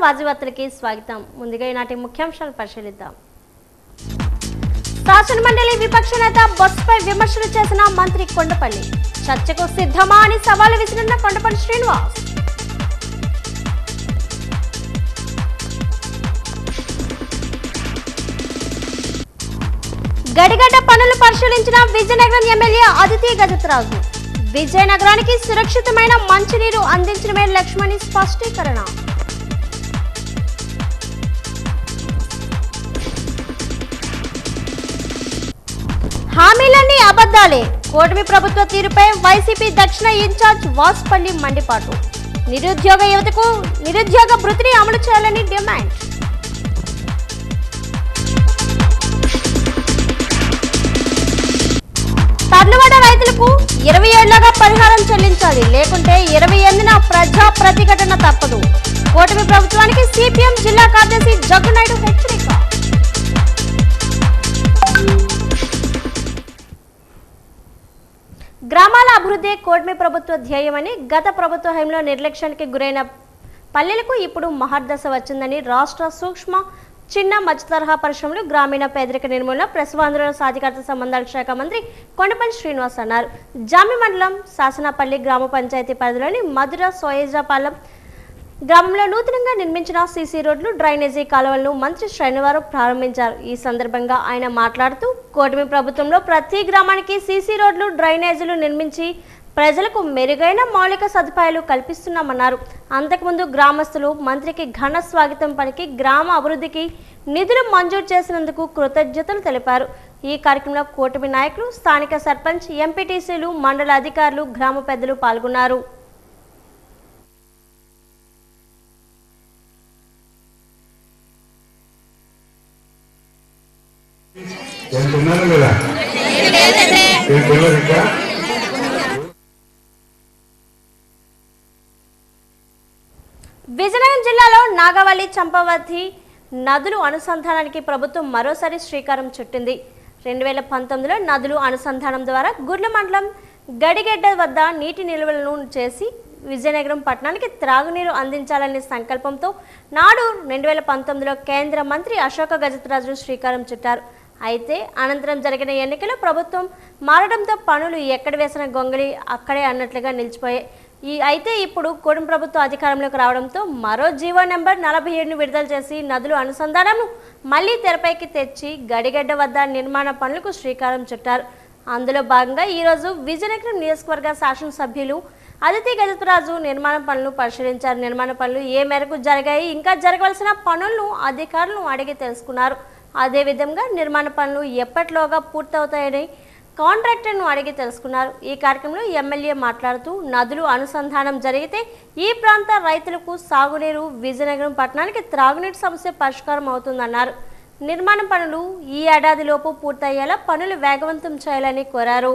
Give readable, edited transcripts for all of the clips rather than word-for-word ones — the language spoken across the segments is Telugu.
వాజీవార్తలకి స్వాగతం. ముందుగా ఈనాటి ముఖ్యాంశాలు పరిశీలిద్దాం. శాసన మండలి విపక్ష నేత బొత్సపై విమర్శలు చేసిన మంత్రి కొండపల్లి. చర్చకు సిద్ధమా అని సవాలు విసిరిన కొండపల్లి శ్రీనివాస్. గడిగడ్డ పనులు పరిశీలించిన విజయనగరం ఎమ్మెల్యే అదితి గజపతిరాజు. విజయనగరానికి సురక్షితమైన మంచినీరు అందించడమే లక్ష్మణి స్పష్టీకరణ. హామీలన్నీ అబద్ధాలే. కూటమి ప్రభుత్వ తీరుపై వైసీపీ దక్షిణ ఇన్ఛార్జ్ వాసుపల్లి మండిపాటు. నిరుద్యోగ యువతకు నిరుద్యోగ భృతిని అమలు చేయాలని డిమాండ్. తర్లువాడ రైతులకు 20 ఏళ్లుగా పరిహారం చెల్లించాలి, లేకుంటే 28న ప్రజా ప్రతిఘటన తప్పదు. కూటమి ప్రభుత్వానికి సిపిఎం జిల్లా కార్యదర్శి జగ్గునాయుడు హెచ్చరిక. గ్రామాల అభివృద్ధి కూటమి ప్రభుత్వ ధ్యేయమని, గత ప్రభుత్వ హయాంలో నిర్లక్ష్యానికి గురైన పల్లెలకు ఇప్పుడు మహర్దశ వచ్చిందని రాష్ట్ర సూక్ష్మ చిన్న మధ్య తరహా పరిశ్రమలు గ్రామీణ పేదరిక నిర్మూలన ప్రసవాంధ్రుల సాధికారత సంబంధాల శాఖ మంత్రి కొండపల్లి శ్రీనివాస్ అన్నారు. జామి మండలం శాసనపల్లి గ్రామ పంచాయతీ పరిధిలోని మధుర సోయేజాపాలెం గ్రామంలో నూతనంగా నిర్మించిన సీసీ రోడ్లు, డ్రైనేజీ కాలువలను మంత్రి శనివారం ప్రారంభించారు. ఈ సందర్భంగా ఆయన మాట్లాడుతూ కూటమి ప్రభుత్వంలో ప్రతి గ్రామానికి సీసీ రోడ్లు, డ్రైనేజీలు నిర్మించి ప్రజలకు మెరుగైన మౌలిక సదుపాయాలు కల్పిస్తున్నామన్నారు. అంతకుముందు గ్రామస్తులు మంత్రికి ఘన స్వాగతం పలికి గ్రామ అభివృద్ధికి నిధులు మంజూరు చేసినందుకు కృతజ్ఞతలు తెలిపారు. ఈ కార్యక్రమంలో కూటమి నాయకులు, స్థానిక సర్పంచ్, ఎంపీటీసీలు, మండల అధికారులు, గ్రామ పెద్దలు పాల్గొన్నారు. విజయనగరం జిల్లాలో నాగవల్లి, చంపావతి నదులు అనుసంధానానికి ప్రభుత్వం మరోసారి శ్రీకారం చుట్టింది. 2019లో నదులు అనుసంధానం ద్వారా గుర్ల మండలం గడిగెడ్డ వద్ద నీటి నిల్వలను చేసి విజయనగరం పట్టణానికి త్రాగునీరు అందించాలనే సంకల్పంతో నాడు 2019లో కేంద్ర మంత్రి అశోక గజపతిరాజు శ్రీకారం చుట్టారు. అయితే అనంతరం జరిగిన ఎన్నికల్లో ప్రభుత్వం మారడంతో పనులు ఎక్కడ వేసిన గొంగళి అక్కడే అన్నట్లుగా నిలిచిపోయాయి. అయితే ఇప్పుడు కూటమి ప్రభుత్వం అధికారంలోకి రావడంతో మరో జీవో నెంబర్ 47ను విడుదల చేసి నదులు అనుసంధానంను మళ్లీ తెరపైకి తెచ్చి గడిగడ్డ వద్ద నిర్మాణ పనులకు శ్రీకారం చుట్టారు. అందులో భాగంగా ఈరోజు విజయనగరం నియోజకవర్గ శాసనసభ్యులు అదితి గజపతిరాజు నిర్మాణ పనులను పరిశీలించారు. నిర్మాణ పనులు ఏ మేరకు జరిగాయి, ఇంకా జరగవలసిన పనులను అధికారులను అడిగి తెలుసుకున్నారు. అదేవిధంగా నిర్మాణ పనులు ఎప్పటిలోగా పూర్తవుతాయని కాంట్రాక్టర్ను అడిగి తెలుసుకున్నారు. ఈ కార్యక్రమంలో ఎమ్మెల్యే మాట్లాడుతూ లోనదులు అనుసంధానం జరిగితే ఈ ప్రాంత రైతులకు సాగునీరు, విజయనగరం పట్టణానికి త్రాగునీటి సమస్య పరిష్కారం అవుతుందన్నారు. నిర్మాణ పనులు ఈ ఏడాదిలోపు పూర్తయ్యేలా పనులు వేగవంతం చేయాలని కోరారు.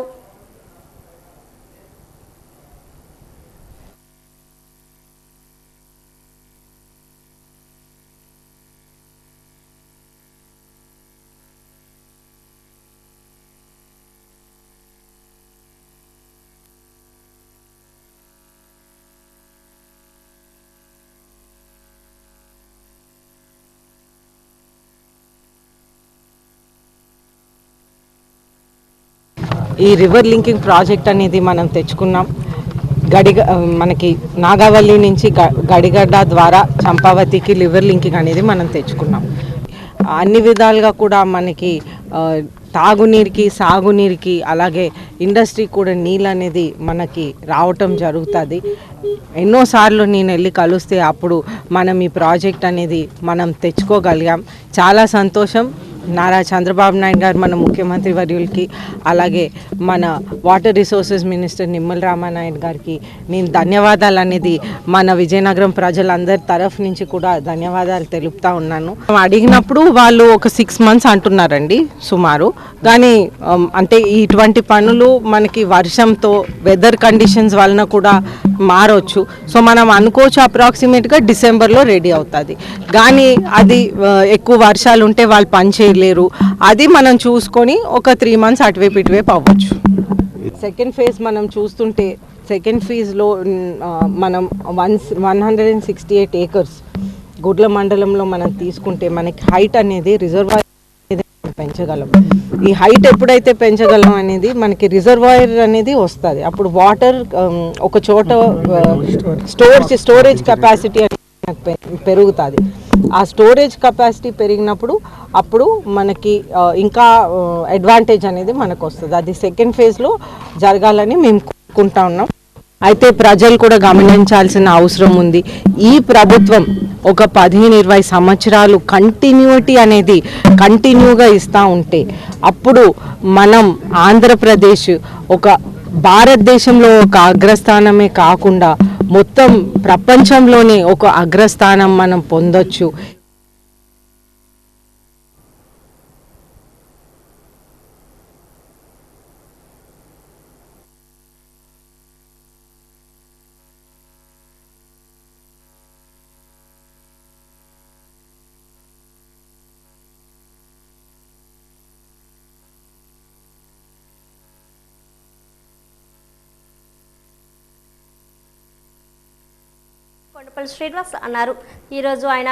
ఈ రివర్ లింకింగ్ ప్రాజెక్ట్ అనేది మనం తెచ్చుకున్నాం. మనకి నాగావల్లి నుంచి గడిగడ్డ ద్వారా చంపావతికి రివర్ లింకింగ్ అనేది మనం తెచ్చుకున్నాం. అన్ని విధాలుగా కూడా మనకి తాగునీరుకి, సాగునీరుకి, అలాగే ఇండస్ట్రీ కూడా నీళ్ళు అనేది మనకి రావటం జరుగుతుంది. ఎన్నోసార్లు నేను వెళ్ళి కలిస్తే అప్పుడు మనం ఈ ప్రాజెక్ట్ అనేది మనం తెచ్చుకోగలిగాం. చాలా సంతోషం. నారా చంద్రబాబు నాయుడు గారు మన ముఖ్యమంత్రి వర్యులకి, అలాగే మన water resources minister Nimmala Ramanaidu గారికి నేను ధన్యవాదాలు అనేది మన విజయనగరం ప్రజలందరి తరఫు నుంచి కూడా ధన్యవాదాలు తెలుపుతా ఉన్నాను. అడిగినప్పుడు వాళ్ళు ఒక 6 months అంటున్నారండి సుమారు. కానీ అంటే ఇటువంటి పనులు మనకి వర్షంతో, వెదర్ కండిషన్స్ వలన కూడా మారవచ్చు. సో మనం అనుకోవచ్చు అప్రాక్సిమేట్గా డిసెంబర్లో రెడీ అవుతుంది. కానీ అది ఎక్కువ వర్షాలు ఉంటే వాళ్ళు పని చేయలేరు. అది మనం చూసుకొని ఒక 3 months అటువైపు ఇటువైపు అవ్వచ్చు. సెకండ్ ఫేజ్ మనం చూస్తుంటే సెకండ్ ఫేజ్లో మనం 168 acres గుడ్ల మండలంలో మనం తీసుకుంటే మనకి హైట్ అనేది రిజర్వాయర్ అనేది పెంచగలం. ఈ హైట్ ఎప్పుడైతే పెంచగలం అనేది మనకి రిజర్వాయర్ అనేది వస్తుంది. అప్పుడు వాటర్ ఒక చోట స్టోరేజ్ కెపాసిటీ అనేది పెరుగుతుంది. ఆ స్టోరేజ్ కెపాసిటీ పెరిగినప్పుడు అప్పుడు మనకి ఇంకా అడ్వాంటేజ్ అనేది మనకు వస్తుంది. అది సెకండ్ ఫేజ్లో జరగాలని మేము కోరుకుంటా ఉన్నాం. అయితే ప్రజలు కూడా గమనించాల్సిన అవసరం ఉంది. ఈ ప్రభుత్వం ఒక 15-20 సంవత్సరాలు కంటిన్యూటీ అనేది కంటిన్యూగా ఇస్తూ ఉంటే అప్పుడు మనం ఆంధ్రప్రదేశ్ ఒక భారతదేశంలో ఒక అగ్రస్థానమే కాకుండా మొత్తం ప్రపంచంలోనే ఒక అగ్రస్థానం మనం పొందొచ్చు. కొండపల్లి శ్రీనివాస్ అన్నారు. ఈరోజు ఆయన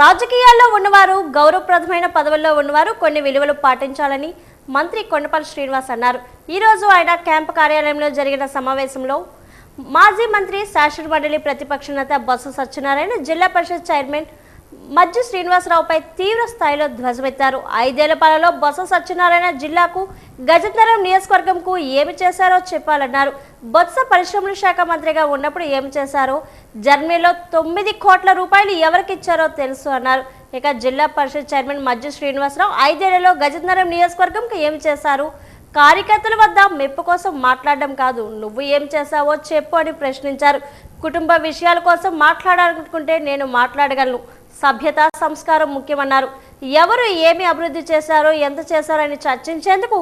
రాజకీయాల్లో ఉన్నవారు, గౌరవప్రదమైన పదవుల్లో ఉన్నవారు కొన్ని విలువలు పాటించాలని మంత్రి కొండపల్లి శ్రీనివాస్ అన్నారు. ఈరోజు ఆయన క్యాంపు కార్యాలయంలో జరిగిన సమావేశంలో మాజీ మంత్రి, శాసన మండలి ప్రతిపక్ష నేత బొత్స సత్యనారాయణ, జిల్లా పరిషత్ చైర్మన్ మజ్జు శ్రీనివాసరావుపై తీవ్ర స్థాయిలో ధ్వజమెత్తారు. 5 ఏళ్ల పాలలో బొత్స సత్యనారాయణ జిల్లాకు, గజనగరం నియోజకవర్గంకు ఏమి చేశారో చెప్పాలన్నారు. బొత్స పరిశ్రమల శాఖ మంత్రిగా ఉన్నప్పుడు ఏమి చేశారో, జర్మనీలో 9 కోట్ల రూపాయలు ఎవరికి ఇచ్చారో తెలుసు అన్నారు. ఇక జిల్లా పరిషత్ చైర్మన్ మజ్జు శ్రీనివాసరావు 5 ఏళ్లలో గజనగరం నియోజకవర్గంకు ఏమి చేశారు, కార్యకర్తల వద్ద మెప్పు కోసం మాట్లాడడం కాదు, నువ్వు ఏం చేశావో చెప్పు అని ప్రశ్నించారు. కుటుంబ విషయాల కోసం మాట్లాడాలనుకుంటే నేను మాట్లాడగలను, సభ్యత, సంస్కారం ముఖ్యమన్నారు. ఎవరు ఏమి అభివృద్ధి చేశారో, ఎంత చేశారని చర్చించేందుకు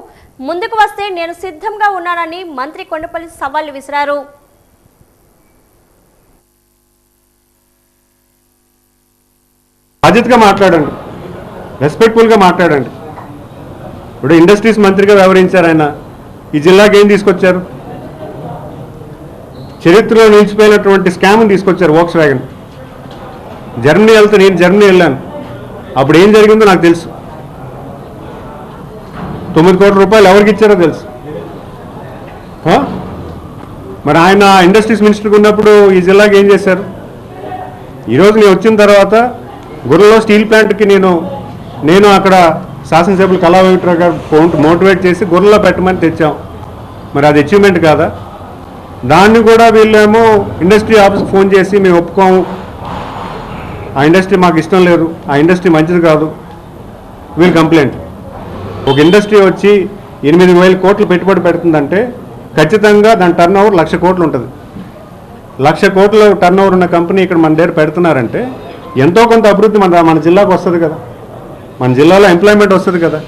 ముందుకు వస్తే నేను సిద్ధంగా ఉన్నానని మంత్రి కొండపల్లి సవాల్ విసిరారు. బాధ్యతగా మాట్లాడండి, రెస్పెక్ట్ఫుల్గా మాట్లాడండి. ఇప్పుడు ఇండస్ట్రీస్ మంత్రిగా వ్యవహరించారు ఆయన. ఈ జిల్లాకి ఏం తీసుకొచ్చారు? చరిత్రలో నిలిచిపోయినటువంటి స్కామ్ని తీసుకొచ్చారు, వోక్స్ వ్యాగన్. జర్మనీ వెళ్తే నేను జర్మనీ వెళ్ళాను, అప్పుడు ఏం జరిగిందో నాకు తెలుసు. 9 కోట్ల రూపాయలు ఎవరికి ఇచ్చారో తెలుసు. మరి ఆయన ఇండస్ట్రీస్ మినిస్టర్గా ఉన్నప్పుడు ఈ జిల్లాకి ఏం చేశారు? ఈరోజు నేను వచ్చిన తర్వాత గుర్రలో స్టీల్ ప్లాంట్కి నేను అక్కడ శాసనసభ్యులు కళా వెంకటరావు గారు మోటివేట్ చేసి గుర్రలో పెట్టమని తెచ్చాం. మరి అది అచీవ్మెంట్ కాదా? దాన్ని కూడా వీళ్ళేమో ఇండస్ట్రీ ఆఫీస్కి ఫోన్ చేసి మేము ఒప్పుకోము, ఆ ఇండస్ట్రీ మాకు ఇష్టం లేదు, ఆ ఇండస్ట్రీ మంచిది కాదు, వీళ్ళు కంప్లైంట్. ఒక ఇండస్ట్రీ వచ్చి 8,000 కోట్లు పెట్టుబడి పెడుతుందంటే ఖచ్చితంగా దాని టర్న్ ఓవర్ 1,00,000 కోట్లు ఉంటుంది. 1,00,000 కోట్ల టర్న్ ఓవర్ ఉన్న కంపెనీ ఇక్కడ మన దగ్గర పెడుతున్నారంటే ఎంతో కొంత అభివృద్ధి మన జిల్లాకు వస్తుంది కదా, మన జిల్లాలో ఎంప్లాయ్మెంట్ వస్తుంది కదా,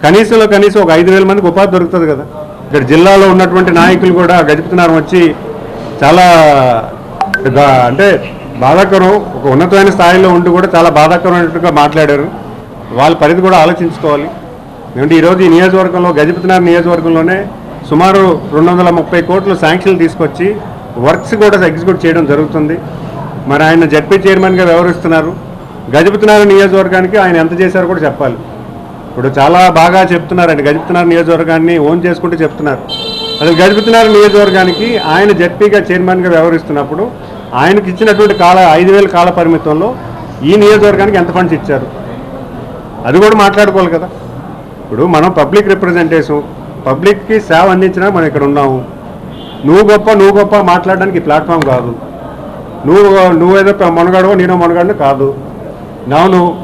కనీసం ఒక 5,000 మందికి ఉపాధి దొరుకుతుంది కదా. ఇక్కడ జిల్లాలో ఉన్నటువంటి నాయకులు కూడా గజపతినగరం వచ్చి చాలా అంటే బాధాకరం, ఒక ఉన్నతమైన స్థాయిలో ఉండి కూడా చాలా బాధాకరమైనట్టుగా మాట్లాడారు. వాళ్ళ పరిధి కూడా ఆలోచించుకోవాలి. ఎందుకంటే ఈరోజు ఈ నియోజకవర్గంలో, గజపతినగరం నియోజకవర్గంలోనే సుమారు 230 కోట్లు శాంక్షన్లు తీసుకొచ్చి వర్క్స్ కూడా ఎగ్జిక్యూట్ చేయడం జరుగుతుంది. మరి ఆయన జడ్పీ చైర్మన్గా వ్యవహరిస్తున్నారు. గజపతినగరం నియోజకవర్గానికి ఆయన ఎంత చేశారో కూడా చెప్పాలి. ఇప్పుడు చాలా బాగా చెప్తున్నారండి, గజపతినగరం నియోజకవర్గాన్ని ఓన్ చేసుకుంటూ చెప్తున్నారు. అసలు గజపతినగరం నియోజకవర్గానికి ఆయన జడ్పీగా చైర్మన్గా వ్యవహరిస్తున్నప్పుడు ఆయనకి ఇచ్చినటువంటి 5,000 కాల పరిమితంలో ఈ నియోజకవర్గానికి ఎంత ఫండ్స్ ఇచ్చారు, అది కూడా మాట్లాడుకోవాలి కదా. ఇప్పుడు మనం పబ్లిక్ రిప్రజెంటేషన్, పబ్లిక్కి సేవ అందించినా మనం ఇక్కడ ఉన్నాము. నువ్వు గొప్ప మాట్లాడడానికి ప్లాట్ఫామ్ కాదు. నువ్వేదో మొనగాడో నేనో మొనగాడో కాదు.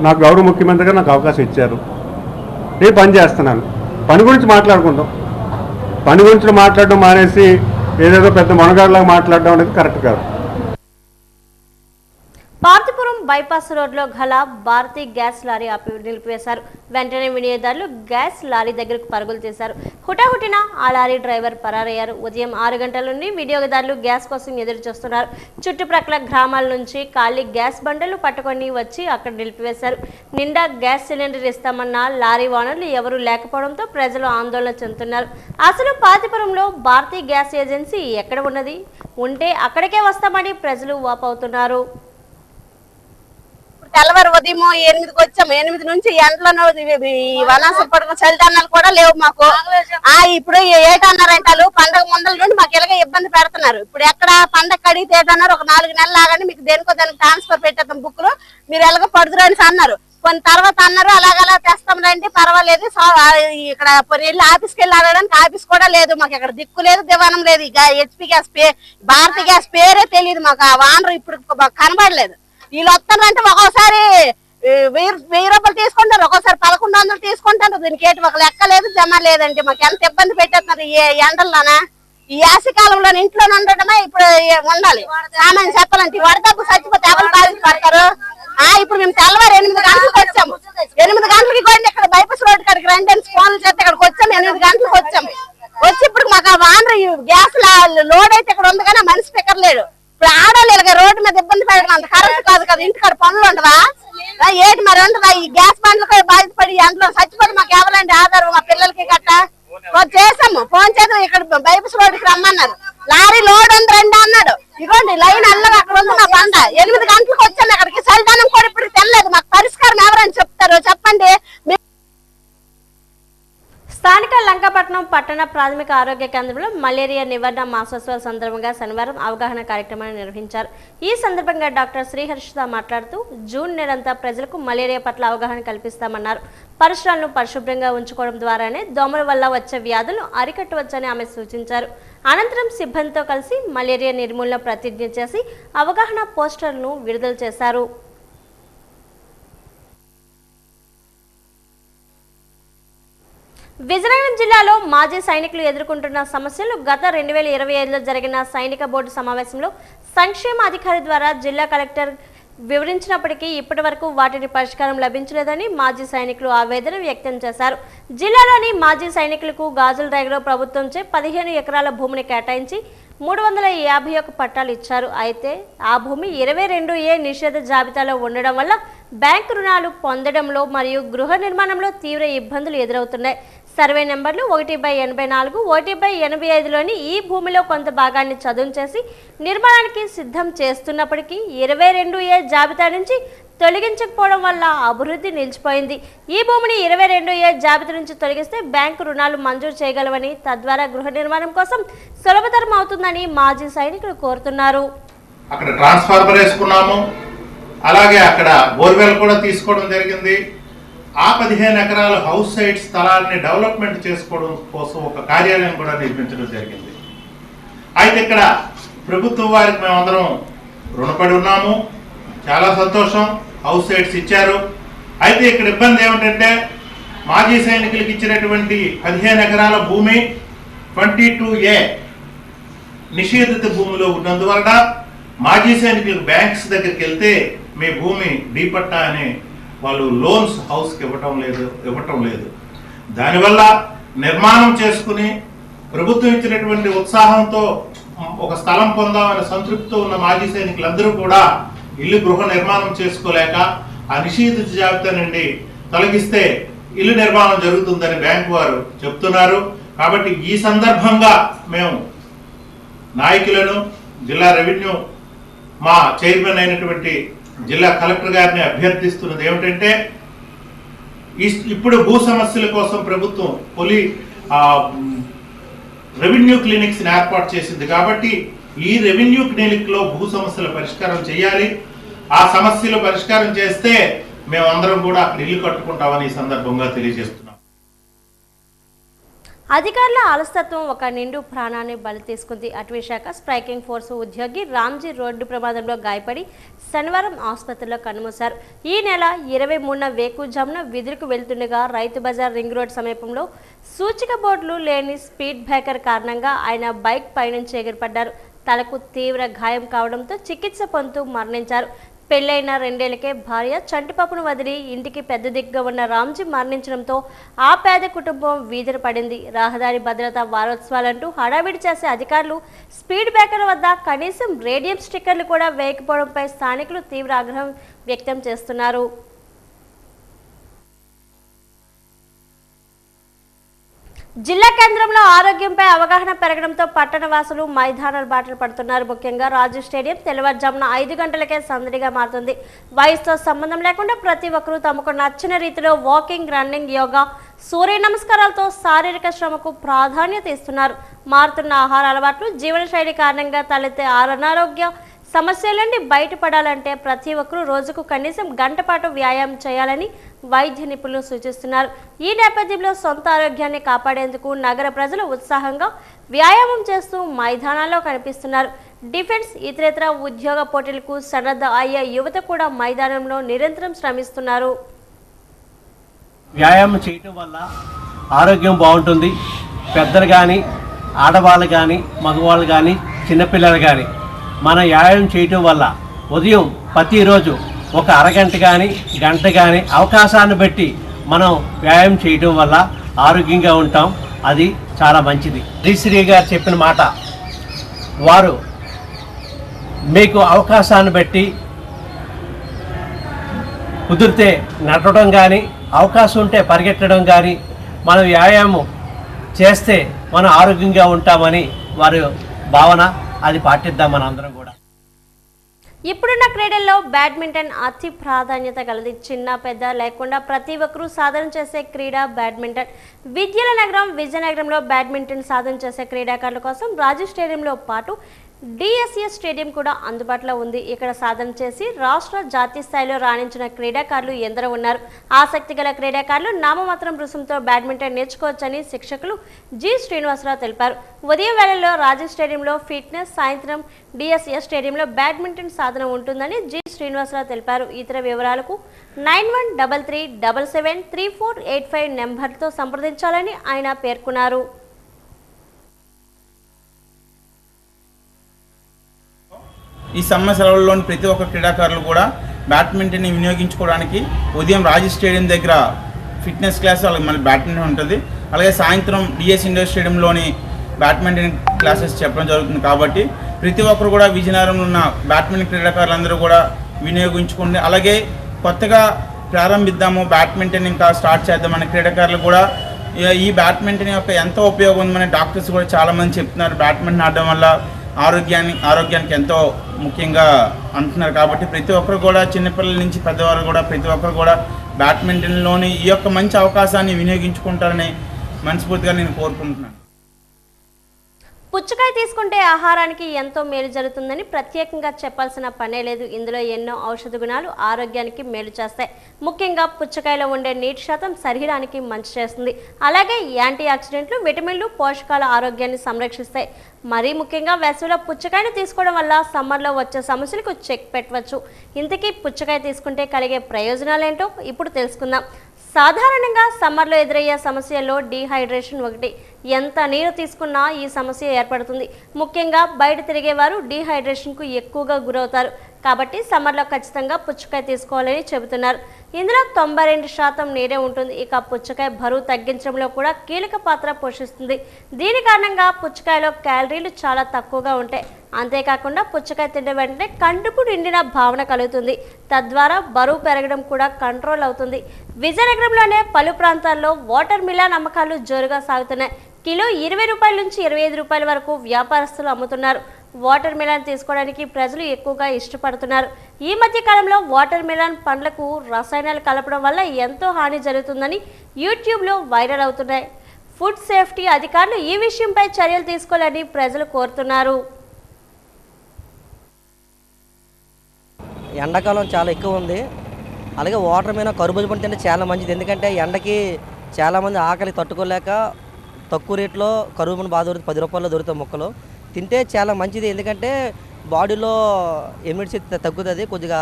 నాకు గౌరవ ముఖ్యమంత్రిగా నాకు అవకాశం ఇచ్చారు, నేను పని చేస్తున్నాను. పని గురించి మాట్లాడుకుందాం. పని గురించి మాట్లాడడం మానేసి ఏదేదో పెద్ద మొనగాడలాగా మాట్లాడడం అనేది కరెక్ట్ కాదు. పార్తిపురం బైపాస్ రోడ్లో గల భారతీ గ్యాస్ లారీ నిలిపివేశారు. వెంటనే వినియోగదారులు గ్యాస్ లారీ దగ్గరకు పరుగులు తీశారు. హుటాహుటిన ఆ లారీ డ్రైవర్ పరారయ్యారు. ఉదయం 6 గంటల నుండి వినియోగదారులు గ్యాస్ కోసం ఎదురు చూస్తున్నారు. చుట్టుప్రక్కల గ్రామాల నుంచి ఖాళీ గ్యాస్ బండలు పట్టుకొని వచ్చి అక్కడ నిలిపివేశారు. నిండా గ్యాస్ సిలిండర్ ఇస్తామన్న లారీ ఓనర్లు ఎవరూ లేకపోవడంతో ప్రజలు ఆందోళన చెందుతున్నారు. అసలు పార్తిపురంలో భారతీ గ్యాస్ ఏజెన్సీ ఎక్కడ ఉన్నది? ఉంటే అక్కడికే వస్తామని ప్రజలు వాపోతున్నారు. తెల్లవారు ఉదయం 8కి వచ్చాము. 8 నుంచి ఎండలో వనాసం పడుకున్న చలిదన్నాలు కూడా లేవు మాకు. ఇప్పుడు ఏటన్నారంటారు పండగ ముందల నుండి మాకు ఇలాగ ఇబ్బంది పెడుతున్నారు. ఇప్పుడు ఎక్కడ పండగ కడిగితే ఏటన్నారు, ఒక 4 నెలలు ఆగండి మీకు దేనికో దానికి ట్రాన్స్ఫర్ పెట్టేద్దాం బుక్లు, మీరు ఎలాగ పడుతురు అని అన్నారు. కొన్ని తర్వాత అన్నారు అలాగలా తెస్తాం రండి పర్వాలేదు, ఇక్కడ వెళ్ళి ఆఫీస్కి వెళ్ళి ఆడడానికి ఆఫీస్ కూడా లేదు మాకు. ఇక్కడ దిక్కు లేదు దివానం లేదు. హెచ్పి గ్యాస్ భారతీ గ్యాస్ పేరే తెలియదు మాకు. ఆ వానరు ఇప్పుడు కనబడలేదు. వీళ్ళు వస్తారంటే ఒక్కోసారి 1000 రూపాయలు తీసుకుంటారు, ఒక్కోసారి 1100 తీసుకుంటారు. దీనికి ఏంటి ఒక లెక్క లేదు జమ లేదంటే మాకు ఎంత ఇబ్బంది పెట్టేస్తున్నారు ఈ ఎండల్లోనా. ఈ యాసి కాలంలో ఇంట్లో ఉండటమే ఇప్పుడు ఉండాలి. సామాన్య చెప్పాలంటే వడదబ్బు చచ్చిపోతే ఎవరు బాధించబడతారు. ఇప్పుడు మేము తెల్లవారు 8 గంటలకు వచ్చాము. 8 గంటలకి కూడా ఇక్కడ బైపాస్ రోడ్ కాడికి రండి అని ఫోన్లు చేస్తే ఇక్కడికి వచ్చాము. 8 గంటలకు వచ్చాము. వచ్చి ఇప్పుడు మాకు ఆ వానరు గ్యాస్ లోడ్ అయితే ఇక్కడ ఉంది కానీ మనిషి స్పీకర్ లేడు. ఇప్పుడు ఆడవాళ్ళు రోడ్డు మీద ఇబ్బంది పెట్టడం అంత కరెక్ట్ కాదు కదా. ఇంటికాడ పనులు ఉండవా ఏటి మరి ఉండదా? ఈ గ్యాస్ బండ్లు కూడా బాధితపడి అందులో చచ్చిపోతే మాకు ఎవరండి ఆధారం మా పిల్లలకి గట్ట చేసాము. ఫోన్ చేద్దాం ఇక్కడ బైపాస్ రోడ్డుకి రమ్మన్నారు. లారీ లోడ్ ఉంది రండి అన్నాడు. ఇదిగోండి లైన్ అల్లగా అక్కడ ఉంది మా బండ. 8 గంటలకు వచ్చాను అక్కడికి. చలిదనం కూడా ఇప్పుడు తెల్లలేదు. మాకు పరిష్కారం ఎవరని చెప్తారు చెప్పండి. స్థానిక లంకపట్నం పట్టణ ప్రాథమిక ఆరోగ్య కేంద్రంలో మలేరియా నివారణ మాసోత్సవాల సందర్భంగా శనివారం అవగాహన కార్యక్రమాన్ని నిర్వహించారు. ఈ సందర్భంగా డాక్టర్ శ్రీహర్షిత మాట్లాడుతూ జూన్ నెలంతా ప్రజలకు మలేరియా పట్ల అవగాహన కల్పిస్తామన్నారు. పరిసరాలను పరిశుభ్రంగా ఉంచుకోవడం ద్వారానే దోమల వల్ల వచ్చే వ్యాధులను అరికట్టవచ్చని ఆమె సూచించారు. అనంతరం సిబ్బందితో కలిసి మలేరియా నిర్మూలన ప్రతిజ్ఞ చేసి అవగాహన పోస్టర్లను విడుదల చేశారు. విజయనగరం జిల్లాలో మాజీ సైనికులు ఎదుర్కొంటున్న సమస్యలు గత 2025లో జరిగిన సైనిక బోర్డు సమావేశంలో సంక్షేమ అధికారి ద్వారా జిల్లా కలెక్టర్ వివరించినప్పటికీ ఇప్పటి వరకు వాటిని పరిష్కారం లభించలేదని మాజీ సైనికులు ఆవేదన వ్యక్తం చేశారు. జిల్లాలోని మాజీ సైనికులకు గాజుల రేగలో ప్రభుత్వంచే 15 ఎకరాల భూమిని కేటాయించి 351 పట్టాలు ఇచ్చారు. అయితే ఆ భూమి 22A నిషేధ జాబితాలో ఉండడం వల్ల బ్యాంకు రుణాలు పొందడంలో మరియు గృహ నిర్మాణంలో తీవ్ర ఇబ్బందులు ఎదురవుతున్నాయి. సర్వే నెంబర్లు 1/84, 1/85లోని ఈ భూమిలో కొంత భాగాన్ని చదును చేసి నిర్మాణానికి సిద్ధం చేస్తున్నప్పటికీ 22A జాబితా నుంచి తొలగించకపోవడం వల్ల అభివృద్ధి నిలిచిపోయింది. ఈ భూమిని 22A జాబితా నుంచి తొలగిస్తే బ్యాంకు రుణాలు మంజూరు చేయగలవని, తద్వారా గృహ నిర్మాణం కోసం సులభతరం అవుతుందని మాజీ సైనికులు కోరుతున్నారు. అక్కడ ట్రాన్స్ఫార్మర్ వేసుకున్నాము, అలాగే అక్కడ బోర్వెల్ కూడా తీసుకోవడం జరిగింది. ఆ 15 ఎకరాల హౌస్ సైట్ స్థలాన్ని డెవలప్మెంట్ చేసుకోవడం కోసం ఒక కార్యాలయం కూడా నిర్మించడం జరిగింది. అయితే ఇక్కడ ప్రభుత్వం వారికి మేమందరం రుణపడి ఉన్నాము. చాలా సంతోషం, హౌస్ సైట్స్ ఇచ్చారు. అయితే ఇక్కడ ఇబ్బంది ఏమిటంటే మాజీ సైనికులకు ఇచ్చినటువంటి 15 ఎకరాల భూమి 22A నిషేధిత భూమిలో ఉన్నందువలన మాజీ సైనికులకు బ్యాంక్స్ దగ్గరికి వెళ్తే మీ భూమి డీపట్టా అని వాళ్ళు లోన్స్ హౌస్కి ఇవ్వటం లేదు. దానివల్ల నిర్మాణం చేసుకుని ప్రభుత్వం ఇచ్చినటువంటి ఉత్సాహంతో ఒక స్థలం పొందామనే సంతృప్తితో ఉన్న మాజీ సైనికులందరూ కూడా ఇల్లు గృహ నిర్మాణం చేసుకోలేక ఆ నిషేధిత జాబితా నుండి తొలగిస్తే ఇల్లు నిర్మాణం జరుగుతుందని బ్యాంకు వారు చెప్తున్నారు. కాబట్టి ఈ సందర్భంగా మేము నాయకులను, జిల్లా రెవెన్యూ మా చైర్మన్ అయినటువంటి జిల్లా కలెక్టర్ గారిని అభ్యర్థిస్తున్నది ఏమిటంటే ఇప్పుడు భూ సమస్యల కోసం ప్రభుత్వం రెవెన్యూ క్లినిక్స్ ఏర్పాటు చేసింది. కాబట్టి ఈ రెవెన్యూ క్లినిక్ లో భూ సమస్యల పరిష్కారం చేయాలి. ఆ సమస్యలు పరిష్కారం చేస్తే మేమందరం కూడా అక్కడ ఇల్లు కట్టుకుంటామని ఈ సందర్భంగా తెలియజేస్తున్నాం. అధికారుల అలసత్వం ఒక నిండు ప్రాణాన్ని బలి తీసుకుంది. అటవీ శాఖ స్ట్రైకింగ్ ఫోర్స్ ఉద్యోగి రామ్జీ రోడ్డు ప్రమాదంలో గాయపడి శనివారం ఆసుపత్రిలో కన్నుమూశారు. ఈ నెల 23న వేకుజామున విధులకు వెళ్తుండగా రైతు బజార్ రింగ్ రోడ్ సమీపంలో సూచిక బోర్డులు లేని స్పీడ్ బ్రేకర్ కారణంగా ఆయన బైక్ పైనుంచి ఎగిరిపడ్డారు. తలకు తీవ్ర గాయం కావడంతో చికిత్స పొందుతూ మరణించారు. పెళ్లైన 2 ఏళ్లకే భార్య చంటిపాపను వదిలి ఇంటికి పెద్ద దిగ్గుగా ఉన్న రామ్జీ మరణించడంతో ఆ పేద కుటుంబం వీధిన పడింది. రహదారి భద్రతా వారోత్సవాలంటూ హడావిడి చేసే అధికారులు స్పీడ్ బ్రేకర్ల వద్ద కనీసం రేడియం స్టిక్కర్లు కూడా వేయకపోవడంపై స్థానికులు తీవ్ర ఆగ్రహం వ్యక్తం చేస్తున్నారు. జిల్లా కేంద్రంలో ఆరోగ్యంపై అవగాహన పెరగడంతో పట్టణ వాసులు మైదానాల బాటలు పడుతున్నారు. ముఖ్యంగా రాజు స్టేడియం తెల్లవారుజామున 5 గంటలకే సందడిగా మారుతుంది. వయసుతో సంబంధం లేకుండా ప్రతి ఒక్కరూ తమకు నచ్చిన రీతిలో వాకింగ్, రన్నింగ్, యోగా, సూర్య నమస్కారాలతో శారీరక శ్రమకు ప్రాధాన్యత ఇస్తున్నారు. మారుతున్న ఆహార అలవాట్లు, జీవనశైలి కారణంగా తలెత్తే అనారోగ్య సమస్యల నుండి బయటపడాలంటే ప్రతి ఒక్కరూ రోజుకు కనీసం గంట పాటు వ్యాయామం చేయాలని వైద్య నిపుణులు సూచిస్తున్నారు. ఈ నేపథ్యంలో సొంత ఆరోగ్యాన్ని కాపాడేందుకు నగర ప్రజలు ఉత్సాహంగా వ్యాయామం చేస్తూ మైదానాల్లో కనిపిస్తున్నారు. డిఫెన్స్, ఇతరేతర ఉద్యోగ పోటీలకు సన్నద్ధ అయ్యే యువత కూడా మైదానంలో నిరంతరం శ్రమిస్తున్నారు. వ్యాయామం చేయటం వల్ల ఆరోగ్యం బాగుంటుంది. పెద్దలు కానీ, ఆడవాళ్ళు కానీ, మగవాళ్ళు కానీ, చిన్నపిల్లలు కానీ మనం వ్యాయామం చేయటం వల్ల ఉదయం ప్రతిరోజు ఒక అరగంట కానీ, గంట కానీ అవకాశాన్ని బట్టి మనం వ్యాయామం చేయటం వల్ల ఆరోగ్యంగా ఉంటాం. అది చాలా మంచిది. శ్రీశ్రీ గారు చెప్పిన మాట, వారు మీకు అవకాశాన్ని బట్టి కుదిరితే నడవడం కానీ, అవకాశం ఉంటే పరిగెత్తడం కానీ, మనం వ్యాయామం చేస్తే మనం ఆరోగ్యంగా ఉంటామని వారి భావన. అది పాటిద్దాం మన అందరం కూడా. ఇప్పుడున్న క్రీడల్లో బ్యాడ్మింటన్ అతి ప్రాధాన్యత కలది. చిన్న పెద్ద లేకుండా ప్రతి ఒక్కరూ సాధన చేసే క్రీడ బ్యాడ్మింటన్. విద్యల నగరం విజయనగరంలో బ్యాడ్మింటన్ సాధన చేసే క్రీడాకారుల కోసం రాజు స్టేడియంలో పాటు డిఎస్ఎస్ స్టేడియం కూడా అందుబాటులో ఉంది. ఇక్కడ సాధన చేసి రాష్ట్ర, జాతీయ స్థాయిలో రాణించిన క్రీడాకారులు ఎందరో ఉన్నారు. ఆసక్తి గల క్రీడాకారులు నామమాత్రం రుసుముతో బ్యాడ్మింటన్ నేర్చుకోవచ్చని శిక్షకులు జి శ్రీనివాసరావు తెలిపారు. ఉదయం వేళల్లో రాజు స్టేడియంలో ఫిట్నెస్, సాయంత్రం డిఎస్ఎస్ స్టేడియంలో బ్యాడ్మింటన్ సాధన ఉంటుందని జి శ్రీనివాసరావు తెలిపారు. ఇతర వివరాలకు 9133773485 నెంబర్తో సంప్రదించాలని ఆయన పేర్కొన్నారు. ఈ సమ్మర్ సెలవుల్లోని ప్రతి ఒక్క క్రీడాకారులు కూడా బ్యాడ్మింటన్ని వినియోగించుకోవడానికి ఉదయం రాజు స్టేడియం దగ్గర ఫిట్నెస్ క్లాస్, అలాగే మళ్ళీ బ్యాడ్మింటన్ ఉంటుంది. అలాగే సాయంత్రం డిఎస్ ఇండోర్ స్టేడియంలోని బ్యాడ్మింటన్ క్లాసెస్ చెప్పడం జరుగుతుంది. కాబట్టి ప్రతి ఒక్కరు కూడా విజయనగరంలో ఉన్న బ్యాడ్మింటన్ క్రీడాకారులందరూ కూడా వినియోగించుకోండి. అలాగే కొత్తగా ప్రారంభిద్దాము, బ్యాడ్మింటన్ ఇంకా స్టార్ట్ చేద్దామనే క్రీడాకారులు కూడా ఈ బ్యాడ్మింటన్ యొక్క ఎంతో ఉపయోగం ఉందని డాక్టర్స్ కూడా చాలామంది చెప్తున్నారు. బ్యాడ్మింటన్ ఆడడం వల్ల ఆరోగ్యానికి ఎంతో ముఖ్యంగా అంటున్నారు. కాబట్టి ప్రతి ఒక్కరు కూడా, చిన్నపిల్లల నుంచి పెద్దవారు కూడా, ప్రతి ఒక్కరు కూడా బ్యాడ్మింటన్లోని ఈ యొక్క మంచి అవకాశాన్ని వినియోగించుకుంటారని మనస్ఫూర్తిగా నేను కోరుకుంటున్నాను. పుచ్చకాయ తీసుకుంటే ఆహారానికి ఎంతో మేలు జరుగుతుందని ప్రత్యేకంగా చెప్పాల్సిన పనే లేదు. ఇందులో ఎన్నో ఔషధ గుణాలు ఆరోగ్యానికి మేలు చేస్తాయి. ముఖ్యంగా పుచ్చకాయలో ఉండే నీటి శాతం శరీరానికి మంచి చేస్తుంది. అలాగే యాంటీ ఆక్సిడెంట్లు, విటమిన్లు, పోషకాల ఆరోగ్యాన్ని సంరక్షిస్తాయి. మరీ ముఖ్యంగా వేసవిలో పుచ్చకాయను తీసుకోవడం వల్ల సమ్మర్లో వచ్చే సమస్యలకు చెక్ పెట్టవచ్చు. ఇంతకీ పుచ్చకాయ తీసుకుంటే కలిగే ప్రయోజనాలేంటో ఇప్పుడు తెలుసుకుందాం. సాధారణంగా సమ్మర్లో ఎదురయ్యే సమస్యల్లో డీహైడ్రేషన్ ఒకటి. ఎంత నీరు తీసుకున్నా ఈ సమస్య ఏర్పడుతుంది. ముఖ్యంగా బయట తిరిగేవారు డీహైడ్రేషన్కు ఎక్కువగా గురవుతారు. కాబట్టి సమ్మర్లో ఖచ్చితంగా పుచ్చకాయ తీసుకోవాలని చెబుతున్నారు. ఇందులో 92% నీరే ఉంటుంది. ఇక పుచ్చకాయ బరువు తగ్గించడంలో కూడా కీలక పాత్ర పోషిస్తుంది. దీని కారణంగా పుచ్చకాయలో క్యాలరీలు చాలా తక్కువగా ఉంటాయి. అంతేకాకుండా పుచ్చకాయ తిన్న వెంటనే కడుపు నిండిన భావన కలుగుతుంది. తద్వారా బరువు పెరగడం కూడా కంట్రోల్ అవుతుంది. విజయనగరంలోనే పలు ప్రాంతాల్లో వాటర్ మిలాన్ అమ్మకాలు జోరుగా సాగుతున్నాయి. కిలో 20 రూపాయల నుంచి 25 రూపాయల వరకు వ్యాపారస్తులు అమ్ముతున్నారు. వాటర్ మిలాన్ తీసుకోవడానికి ప్రజలు ఎక్కువగా ఇష్టపడుతున్నారు. ఈ మధ్య కాలంలో వాటర్ మిలాన్ పండ్లకు రసాయనాలు కలపడం వల్ల ఎంతో హాని జరుగుతుందని యూట్యూబ్లో వైరల్ అవుతున్నాయి. ఫుడ్ సేఫ్టీ అధికారులు ఈ విషయంపై చర్యలు తీసుకోవాలని ప్రజలు కోరుతున్నారు. ఎండాకాలం చాలా ఎక్కువ ఉంది. అలాగే వాటర్ మీద కర్బూజా పండు తింటే చాలా మంచిది. ఎందుకంటే ఎండకి చాలామంది ఆకలి తట్టుకోలేక తక్కువ రేట్లో కర్బూజా పండు బాగా దొరుకుతుంది. 10 రూపాయల్లో దొరుకుతాయి మొక్కలు. తింటే చాలా మంచిది. ఎందుకంటే బాడీలో ఇమ్యూనిటీ శక్తి తగ్గుతుంది. కొద్దిగా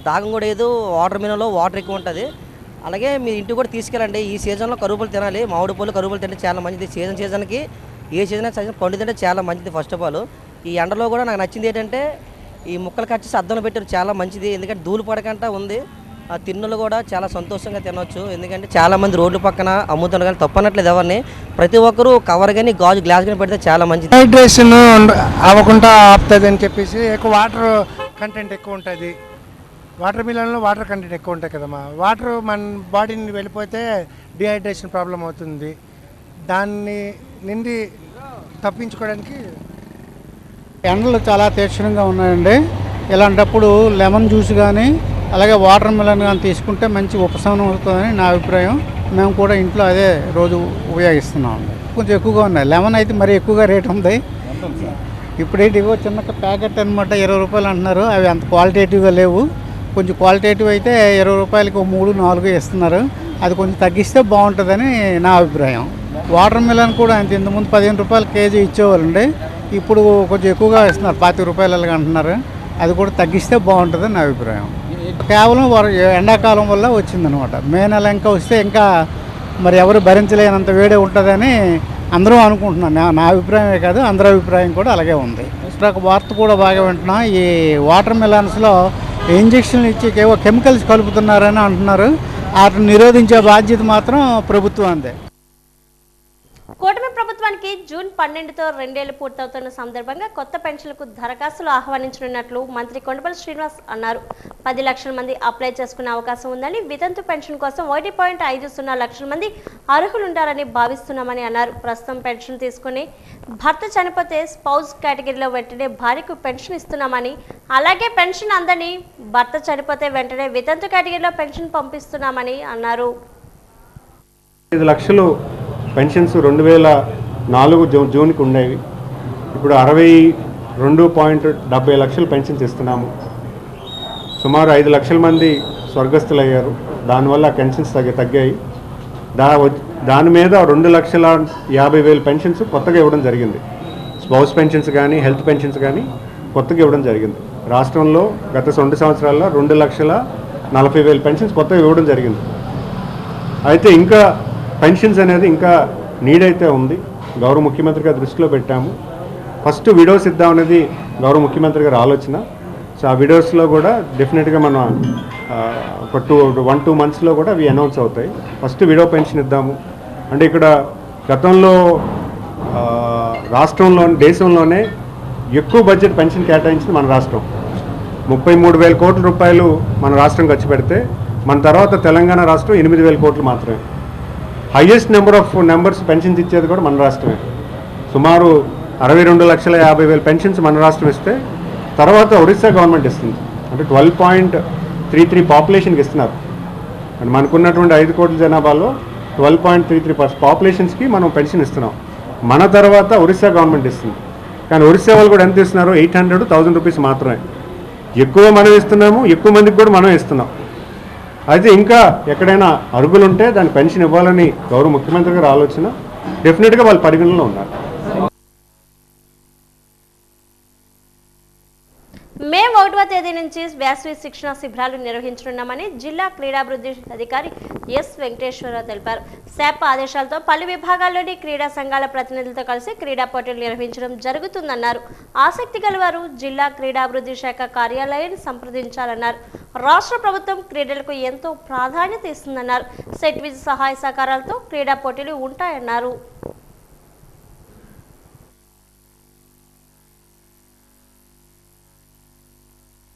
దాగం కూడా ఏదో వాటర్ మీనలో వాటర్ ఎక్కువ ఉంటుంది. అలాగే మీ ఇంటికి కూడా తీసుకెళ్ళండి. ఈ సీజన్లో కరువుపళ్ళు తినాలి. మామిడి పళ్ళు కరువుపళ్ళు తింటే చాలా మంచిది. సీజన్కి ఏ సీజన్ పండు తింటే చాలా మంచిది. ఫస్ట్ ఆఫ్ ఆల్ ఈ ఎండలో కూడా నాకు నచ్చింది ఏంటంటే ఈ ముక్కలు కట్ చేసి అద్దంలో పెట్టారు, చాలా మంచిది. ఎందుకంటే ధూళి పడకుండా ఉంది. ఆ తిన్నులు కూడా చాలా సంతోషంగా తినవచ్చు. ఎందుకంటే చాలామంది రోడ్ల పక్కన అమ్ముతున్నారు, కానీ తప్పనట్లేదు ఎవరిని. ప్రతి ఒక్కరూ కవర్ కానీ గాజు గ్లాస్ కానీ పెడితే చాలా మంచిది. హైడ్రేషన్ అవ్వకుండా ఆపుతుంది అని చెప్పేసి ఎక్కువ వాటర్ కంటెంట్ ఎక్కువ ఉంటుంది. వాటర్ మిలన్లో వాటర్ కంటెంట్ ఎక్కువ ఉంటాయి కదమ్మా. వాటర్ మన బాడీని వెళ్ళిపోతే డిహైడ్రేషన్ ప్రాబ్లం అవుతుంది. దాన్ని నుండి తప్పించుకోవడానికి ఎండలు చాలా తీక్షణంగా ఉన్నాయండి. ఇలాంటప్పుడు లెమన్ జ్యూస్ కానీ అలాగే వాటర్ మిలన్ కానీ తీసుకుంటే మంచి ఉపశమనం అవుతుందని నా అభిప్రాయం. మేము కూడా ఇంట్లో అదే రోజు ఉపయోగిస్తున్నాం. కొంచెం ఎక్కువగా ఉన్నాయి. లెమన్ అయితే మరీ ఎక్కువగా రేట్ ఉంది. ఇప్పుడేంటి ఇవో చిన్న ప్యాకెట్ అనమాట 20 రూపాయలు అంటున్నారు. అవి అంత క్వాలిటేటివ్గా లేవు. కొంచెం క్వాలిటేటివ్ అయితే 20 రూపాయలకి 3-4 ఇస్తున్నారు. అది కొంచెం తగ్గిస్తే బాగుంటుందని నా అభిప్రాయం. వాటర్ మిలన్ కూడా అంత ఇంతకుముందు 15 రూపాయలు కేజీ ఇచ్చేవాళ్ళండి. ఇప్పుడు కొంచెం ఎక్కువగా ఇస్తున్నారు, 25 రూపాయలు అలాగే అంటున్నారు. అది కూడా తగ్గిస్తే బాగుంటుందని నా అభిప్రాయం. కేవలం ఎండాకాలం వల్ల వచ్చిందనమాట. మే నెల ఇంకా వస్తే ఇంకా మరి ఎవరు భరించలేనంత వేడే ఉంటుందని అందరూ అనుకుంటున్నాను. నా అభిప్రాయమే కాదు, అందరి అభిప్రాయం కూడా అలాగే ఉంది. ఒక వార్త కూడా బాగా వింటున్నాం. ఈ వాటర్ మిలన్స్లో ఇంజక్షన్లు ఇచ్చి ఏవో కెమికల్స్ కలుపుతున్నారని అంటున్నారు. వాటిని నిరోధించే బాధ్యత మాత్రం ప్రభుత్వానిదే. కూటమి ప్రభుత్వానికి జూన్ 12తో 2 ఏళ్లు పూర్తవుతున్న సందర్భంగా కొత్త పెన్షన్లకు దరఖాస్తులు ఆహ్వానించనున్నట్లు మంత్రి కొండపల్లి శ్రీనివాస్ అన్నారు. 10 లక్షల మంది అప్లై చేసుకునే అవకాశం ఉందని, వితంతు పెన్షన్ కోసం 1.50 లక్షల మంది అర్హులుంటారని భావిస్తున్నామని అన్నారు. ప్రస్తుతం పెన్షన్ తీసుకుని భర్త చనిపోతే స్పౌజ్ కేటగిరీలో వెంటనే భార్యకు పెన్షన్ ఇస్తున్నామని, అలాగే పెన్షన్ అందని భర్త చనిపోతే వెంటనే వితంతు కేటగిరీలో పెన్షన్ పంపిస్తున్నామని అన్నారు. 5 లక్షలు పెన్షన్స్ 2004 జూన్కి ఉండేవి. ఇప్పుడు 62.70 లక్షలు పెన్షన్స్ ఇస్తున్నాము. సుమారు 5 లక్షల మంది స్వర్గస్థులయ్యారు. దానివల్ల పెన్షన్స్ తగ్గాయి. దాని మీద 2,50,000 పెన్షన్స్ కొత్తగా ఇవ్వడం జరిగింది. స్పౌస్ పెన్షన్స్ కానీ హెల్త్ పెన్షన్స్ కానీ కొత్తగా ఇవ్వడం జరిగింది. రాష్ట్రంలో గత 2 సంవత్సరాల్లో 2,40,000 పెన్షన్స్ కొత్తగా ఇవ్వడం జరిగింది. అయితే ఇంకా పెన్షన్స్ అనేది ఇంకా నీడ్ అయితే ఉంది. గౌరవ ముఖ్యమంత్రి గారి దృష్టిలో పెట్టాము. ఫస్ట్ విడోస్ ఇద్దాం అనేది గౌరవ ముఖ్యమంత్రి గారి ఆలోచన. సో ఆ విడోస్లో కూడా డెఫినెట్గా మనం ఒక 1-2 మంత్స్లో కూడా అవి అనౌన్స్ అవుతాయి. ఫస్ట్ విడో పెన్షన్ ఇద్దాము అంటే ఇక్కడ గతంలో దేశంలోనే ఎక్కువ బడ్జెట్ పెన్షన్ కేటాయించింది మన రాష్ట్రం. 33,000 కోట్ల రూపాయలు మన రాష్ట్రం ఖర్చు పెడితే మన తర్వాత తెలంగాణ రాష్ట్రం 8,000 కోట్లు మాత్రమే. హైయెస్ట్ నెంబర్స్ పెన్షన్స్ ఇచ్చేది కూడా మన రాష్ట్రమే. సుమారు 62,50,000 పెన్షన్స్ మన రాష్ట్రం ఇస్తే తర్వాత ఒరిస్సా గవర్నమెంట్ ఇస్తుంది. అంటే 12.33 పాపులేషన్కి ఇస్తున్నారు. అంటే మనకున్నటువంటి 5 కోట్ల జనాభాలో 12.33 పాపులేషన్స్కి మనం పెన్షన్ ఇస్తున్నాం. మన తర్వాత ఒరిస్సా గవర్నమెంట్ ఇస్తుంది. కానీ ఒరిస్సా వాళ్ళు కూడా ఎంత ఇస్తున్నారు? 800-1,000 రూపీస్ మాత్రమే. ఎక్కువ మనం ఇస్తున్నాము, ఎక్కువ మందికి కూడా మనం ఇస్తున్నాం. అయితే ఇంకా ఎక్కడైనా అర్హులుంటే దాని పెన్షన్ ఇవ్వాలని గౌరవ ముఖ్యమంత్రి గారి ఆలోచన. డెఫినెట్గా వాళ్ళు పరిగణనలో ఉన్నారు. మే 1వ తేదీ నుంచి వేసవి శిక్షణ శిబిరాలు నిర్వహించనున్నామని జిల్లా క్రీడాభివృద్ధి అధికారి ఎస్ వెంకటేశ్వరరావు తెలిపారు. శాప్ ఆదేశాలతో పలు విభాగాల్లోని క్రీడా సంఘాల ప్రతినిధులతో కలిసి క్రీడా పోటీలు నిర్వహించడం జరుగుతుందన్నారు. ఆసక్తి గలవారు జిల్లా క్రీడాభివృద్ధి శాఖ కార్యాలయాన్ని సంప్రదించాలన్నారు. రాష్ట్ర ప్రభుత్వం క్రీడలకు ఎంతో ప్రాధాన్యత ఇస్తుందన్నారు. సెట్ విజ్ సహాయ సహకారాలతో క్రీడా పోటీలు ఉంటాయన్నారు.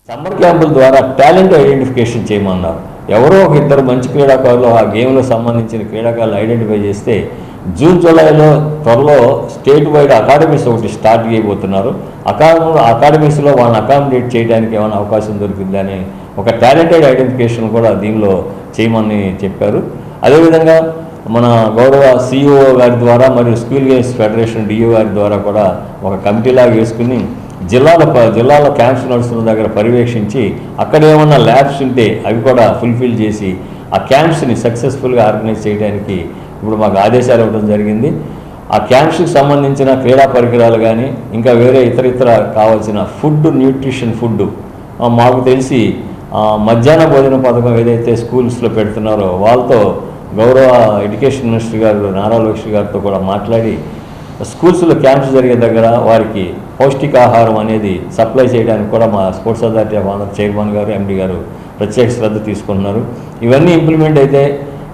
సమ్మర్ క్యాంపుల ద్వారా టాలెంట్ ఐడెంటిఫికేషన్ చేయమన్నారు. ఎవరో ఒక ఇద్దరు మంచి క్రీడాకారులు ఆ గేమ్లో సంబంధించిన క్రీడాకారులు ఐడెంటిఫై చేస్తే జూన్ జూలైలో త్వరలో స్టేట్ వైడ్ అకాడమీస్ ఒకటి స్టార్ట్ చేయబోతున్నారు. అకాడమీస్లో వాళ్ళని అకామిడేట్ చేయడానికి ఏమైనా అవకాశం దొరికిందని ఒక టాలెంటెడ్ ఐడెంటిఫికేషన్ కూడా దీనిలో చేయమని చెప్పారు. అదేవిధంగా మన గౌరవ సిఇఓ గారి ద్వారా మరియు స్కూల్ గేమ్స్ ఫెడరేషన్ డిఓ గారి ద్వారా కూడా ఒక కమిటీలాగా వేసుకుని జిల్లాలో క్యాంప్స్ నడుస్తున్న దగ్గర పర్యవేక్షించి అక్కడ ఏమన్నా ల్యాబ్స్ ఉంటే అవి కూడా ఫుల్ఫిల్ చేసి ఆ క్యాంప్స్ని సక్సెస్ఫుల్గా ఆర్గనైజ్ చేయడానికి ఇప్పుడు మాకు ఆదేశాలు ఇవ్వడం జరిగింది. ఆ క్యాంప్స్కి సంబంధించిన క్రీడా పరికరాలు కానీ ఇంకా వేరే ఇతర కావాల్సిన న్యూట్రిషన్ ఫుడ్ మాకు తెలిసి మధ్యాహ్న భోజన పథకం ఏదైతే స్కూల్స్లో పెడుతున్నారో వాళ్ళతో గౌరవ ఎడ్యుకేషన్ మినిస్టర్ గారు నారా లోకేష్ గారితో కూడా మాట్లాడి స్కూల్స్లో క్యాంప్స్ జరిగే దగ్గర వారికి పౌష్టికాహారం అనేది సప్లై చేయడానికి కూడా మా sports authority of Andhra chairman గారు, ఎండి గారు ప్రత్యేక శ్రద్ధ తీసుకుంటున్నారు. ఇవన్నీ ఇంప్లిమెంట్ అయితే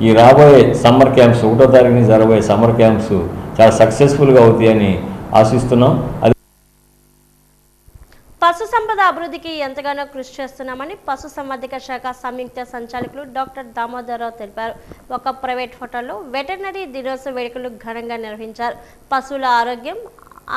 ఈ రాబోయే సమ్మర్ క్యాంప్స్ 1వ తారీఖున జరగబోయే సమ్మర్ క్యాంప్స్ చాలా సక్సెస్ఫుల్గా అవుతాయని ఆశిస్తున్నాం. పశు సంపద అభివృద్ధికి ఎంతగానో కృషి చేస్తున్నామని పశుసంవర్ధక శాఖ సంయుక్త సంచాలకులు డాక్టర్ దామోదరరావు తెలిపారు. ఒక ప్రైవేట్ హోటల్లో వెటర్నరీ దినోత్సవ వేడుకలు ఘనంగా నిర్వహించారు. పశువుల ఆరోగ్యం,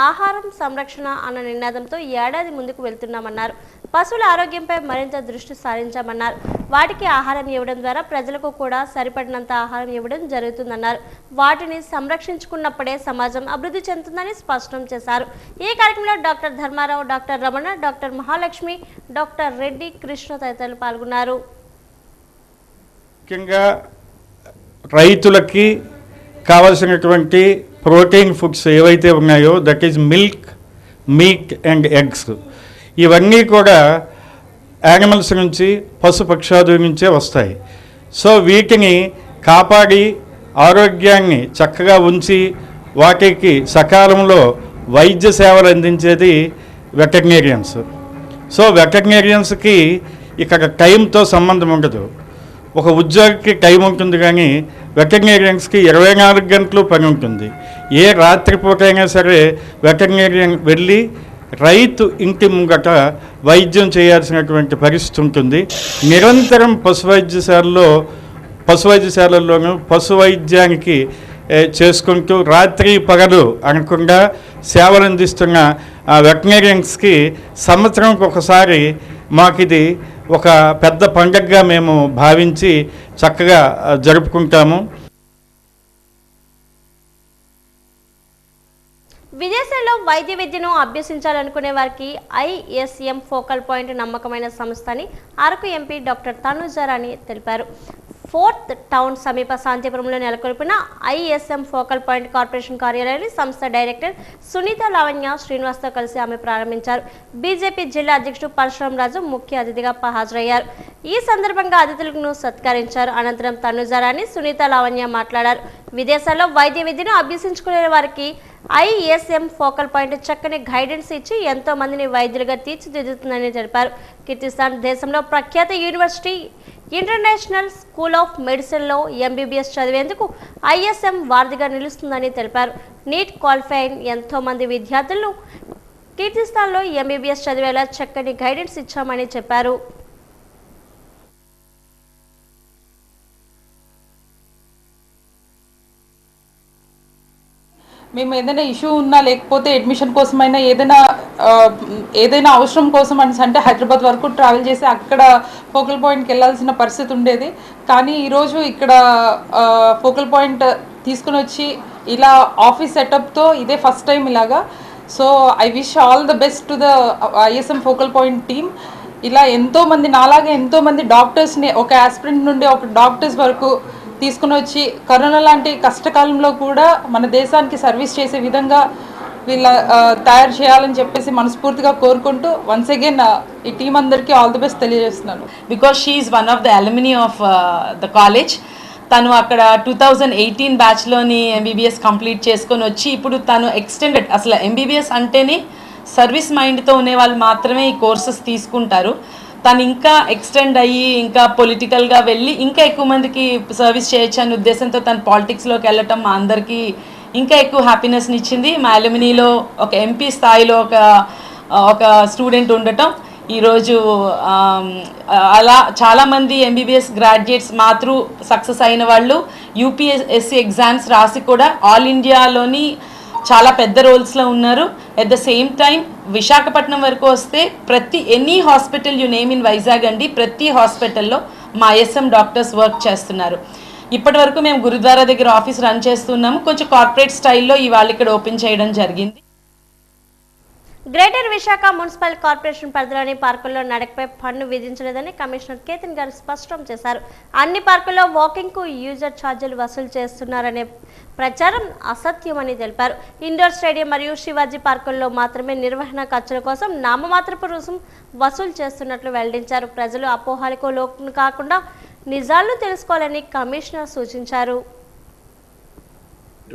ఆహారం, సంరక్షణ అన్న నినాదంతో ఏడాది ముందుకు వెళ్తున్నామన్నారు. పశువుల ఆరోగ్యంపై మరింత దృష్టి సారించామన్నారు. వాటికి ఆహారం ఇవ్వడం ద్వారా ప్రజలకు కూడా సరిపడినంత ఆహారం ఇవ్వడం జరుగుతుందన్నారు. వాటిని సంరక్షించుకున్నప్పుడే సమాజం అభివృద్ధి చెందుతుందని స్పష్టం చేశారు. ఈ కార్యక్రమంలో doctor Dharmarao, doctor Ramana, doctor Mahalakshmi, doctor Reddy, Krishna తదితరులు పాల్గొన్నారు. ముఖ్యంగా రైతులకి కావలసినటువంటి ప్రోటీన్ ఫుడ్స్ ఏవైతే ఉన్నాయో, that is milk, meet and eggs, ఇవన్నీ కూడా యానిమల్స్ నుంచి, పశుపక్షాదుల నుంచే వస్తాయి. సో వీటిని కాపాడి ఆరోగ్యాన్ని చక్కగా ఉంచి వాటికి సకాలంలో వైద్య సేవలు అందించేది వెటర్నేరియన్స్. సో వెటర్నేరియన్స్కి ఇక్కడ టైంతో సంబంధం ఉండదు. ఒక ఉద్యోగికి టైం ఉంటుంది, కానీ వెటర్నేరియన్స్కి 24 గంటలు పని ఉంటుంది. ఏ రాత్రిపూట అయినా సరే వెటర్నేరియన్ వెళ్ళి రైతు ఇంటి ముంగట వైద్యం చేయాల్సినటువంటి పరిస్థితి ఉంటుంది. నిరంతరం పశువైద్యశాలల్లోనూ పశు వైద్యానికి చేసుకుంటూ రాత్రి పగలు అనకుండా సేవలు అందిస్తున్న వెటర్నేరియన్స్కి సంవత్సరంకి ఒకసారి మాకిది ఒక పెద్ద పండగగా మేము భావించి చక్కగా జరుపుకుంటాము. విదేశాల్లో వైద్య విద్యను అభ్యసించాలనుకునే వారికి ఐఎస్ఎం ఫోకల్ పాయింట్ నమ్మకమైన సంస్థ అని అరకు ఎంపీ డాక్టర్ తనుజారాణి తెలిపారు. 4th టౌన్ సమీప శాంతిపురంలో నెలకొల్పిన ఐఎస్ఎం ఫోకల్ పాయింట్ కార్పొరేషన్ కార్యాలయాన్ని సంస్థ డైరెక్టర్ సునీత లావణ్య శ్రీనివాస్తో కలిసి ఆమె ప్రారంభించారు. బీజేపీ జిల్లా అధ్యక్షుడు పరశురాం రాజు ముఖ్య అతిథిగా హాజరయ్యారు. ఈ సందర్భంగా అతిథులను సత్కరించారు. అనంతరం తనుజారాణి, సునీత లావణ్య మాట్లాడారు. విదేశాల్లో వైద్య విద్యను అభ్యసించుకునే వారికి ఐఎస్ఎం ఫోకల్ పాయింట్ చక్కని గైడెన్స్ ఇచ్చి ఎంతో మందిని వైద్యులుగా తీర్చిదిద్దుతుందని తెలిపారు. కిర్గిస్థాన్ దేశంలో ప్రఖ్యాత యూనివర్సిటీ ఇంటర్నేషనల్ స్కూల్ ఆఫ్ మెడిసిన్లో ఎంబీబీఎస్ చదివేందుకు ఐఎస్ఎం వారధిగా నిలుస్తుందని తెలిపారు. నీట్ క్వాలిఫై అయిన ఎంతో మంది విద్యార్థులను కిర్గిస్థాన్లో ఎంబీబీఎస్ చదివేలా చక్కని గైడెన్స్ ఇచ్చామని చెప్పారు. మేము ఏదైనా ఇష్యూ ఉన్నా లేకపోతే అడ్మిషన్ కోసమైనా ఏదైనా అవసరం కోసం అంటే హైదరాబాద్ వరకు ట్రావెల్ చేసి అక్కడ ఫోకల్ పాయింట్కి వెళ్ళాల్సిన పరిస్థితి ఉండేది. కానీ ఈరోజు ఇక్కడ ఫోకల్ పాయింట్ తీసుకుని వచ్చి ఇలా ఆఫీస్ సెటప్తో ఇదే ఫస్ట్ టైం ఇలాగా. So I wish all the best to the ISM focal point team. ఇలా ఎంతోమంది నాలాగే ఎంతోమంది డాక్టర్స్ని, ఒక ఆస్పిరెంట్ నుండి ఒక డాక్టర్స్ వరకు తీసుకుని వచ్చి కరోనా లాంటి కష్టకాలంలో కూడా మన దేశానికి సర్వీస్ చేసే విధంగా వీళ్ళ తయారు చేయాలని చెప్పేసి మనస్ఫూర్తిగా కోరుకుంటూ వన్స్ అగైన్ ఈ టీం అందరికీ ఆల్ ది బెస్ట్ తెలియజేస్తున్నాను. Because she is one of the alumni of the college. తను అక్కడ 2018 బ్యాచ్లోని ఎంబీబీఎస్ కంప్లీట్ చేసుకొని వచ్చి ఇప్పుడు తను ఎక్స్టెండెడ్, అసలు ఎంబీబీఎస్ అంటేనే సర్వీస్ మైండ్తో ఉండే వాళ్ళు మాత్రమే ఈ కోర్సెస్ తీసుకుంటారు. తను ఇంకా ఎక్స్టెండ్ అయ్యి ఇంకా పొలిటికల్గా వెళ్ళి ఇంకా ఎక్కువ మందికి సర్వీస్ చేయొచ్చు అనే ఉద్దేశంతో తను పాలిటిక్స్లోకి వెళ్ళటం మా అందరికీ ఇంకా ఎక్కువ హ్యాపీనెస్ని ఇచ్చింది. మా అలుమినీలో ఒక ఎంపీ స్థాయిలో ఒక స్టూడెంట్ ఉండటం, ఈరోజు అలా చాలామంది ఎంబీబీఎస్ గ్రాడ్యుయేట్స్ మాత్రం సక్సెస్ అయిన వాళ్ళు యూపీఎస్సీ ఎగ్జామ్స్ రాసి కూడా ఆల్ ఇండియాలోని చాలా పెద్ద రోల్స్లో ఉన్నారు. At the same time Visakhapatnam వరకు వస్తే any hospital you name in Vizag అండి, ప్రతి హాస్పిటల్లో మా ఐఎస్ఎం డాక్టర్స్ వర్క్ చేస్తున్నారు. ఇప్పటి వరకు మేము గురుద్వారా దగ్గర ఆఫీస్ రన్ చేస్తున్నాము. కొంచెం కార్పొరేట్ స్టైల్లో ఇవాళ ఇక్కడ ఓపెన్ చేయడం జరిగింది. గ్రేటర్ విశాఖ మున్సిపల్ కార్పొరేషన్ పరిధిలోని పార్కుల్లో నడకపై పన్ను విధించలేదని కమిషనర్ కేతన్ గారు స్పష్టం చేశారు. అన్ని పార్కుల్లో వాకింగ్కు యూజర్ ఛార్జీలు వసూలు చేస్తున్నారనే ప్రచారం అసత్యమని తెలిపారు. ఇండోర్ స్టేడియం మరియు శివాజీ పార్కుల్లో మాత్రమే నిర్వహణ ఖర్చుల కోసం నామమాత్రపు రుసుం వసూలు చేస్తున్నట్లు వెల్లడించారు. ప్రజలు అపోహలకు లోను కాకుండా నిజాలను తెలుసుకోవాలని కమిషనర్ సూచించారు.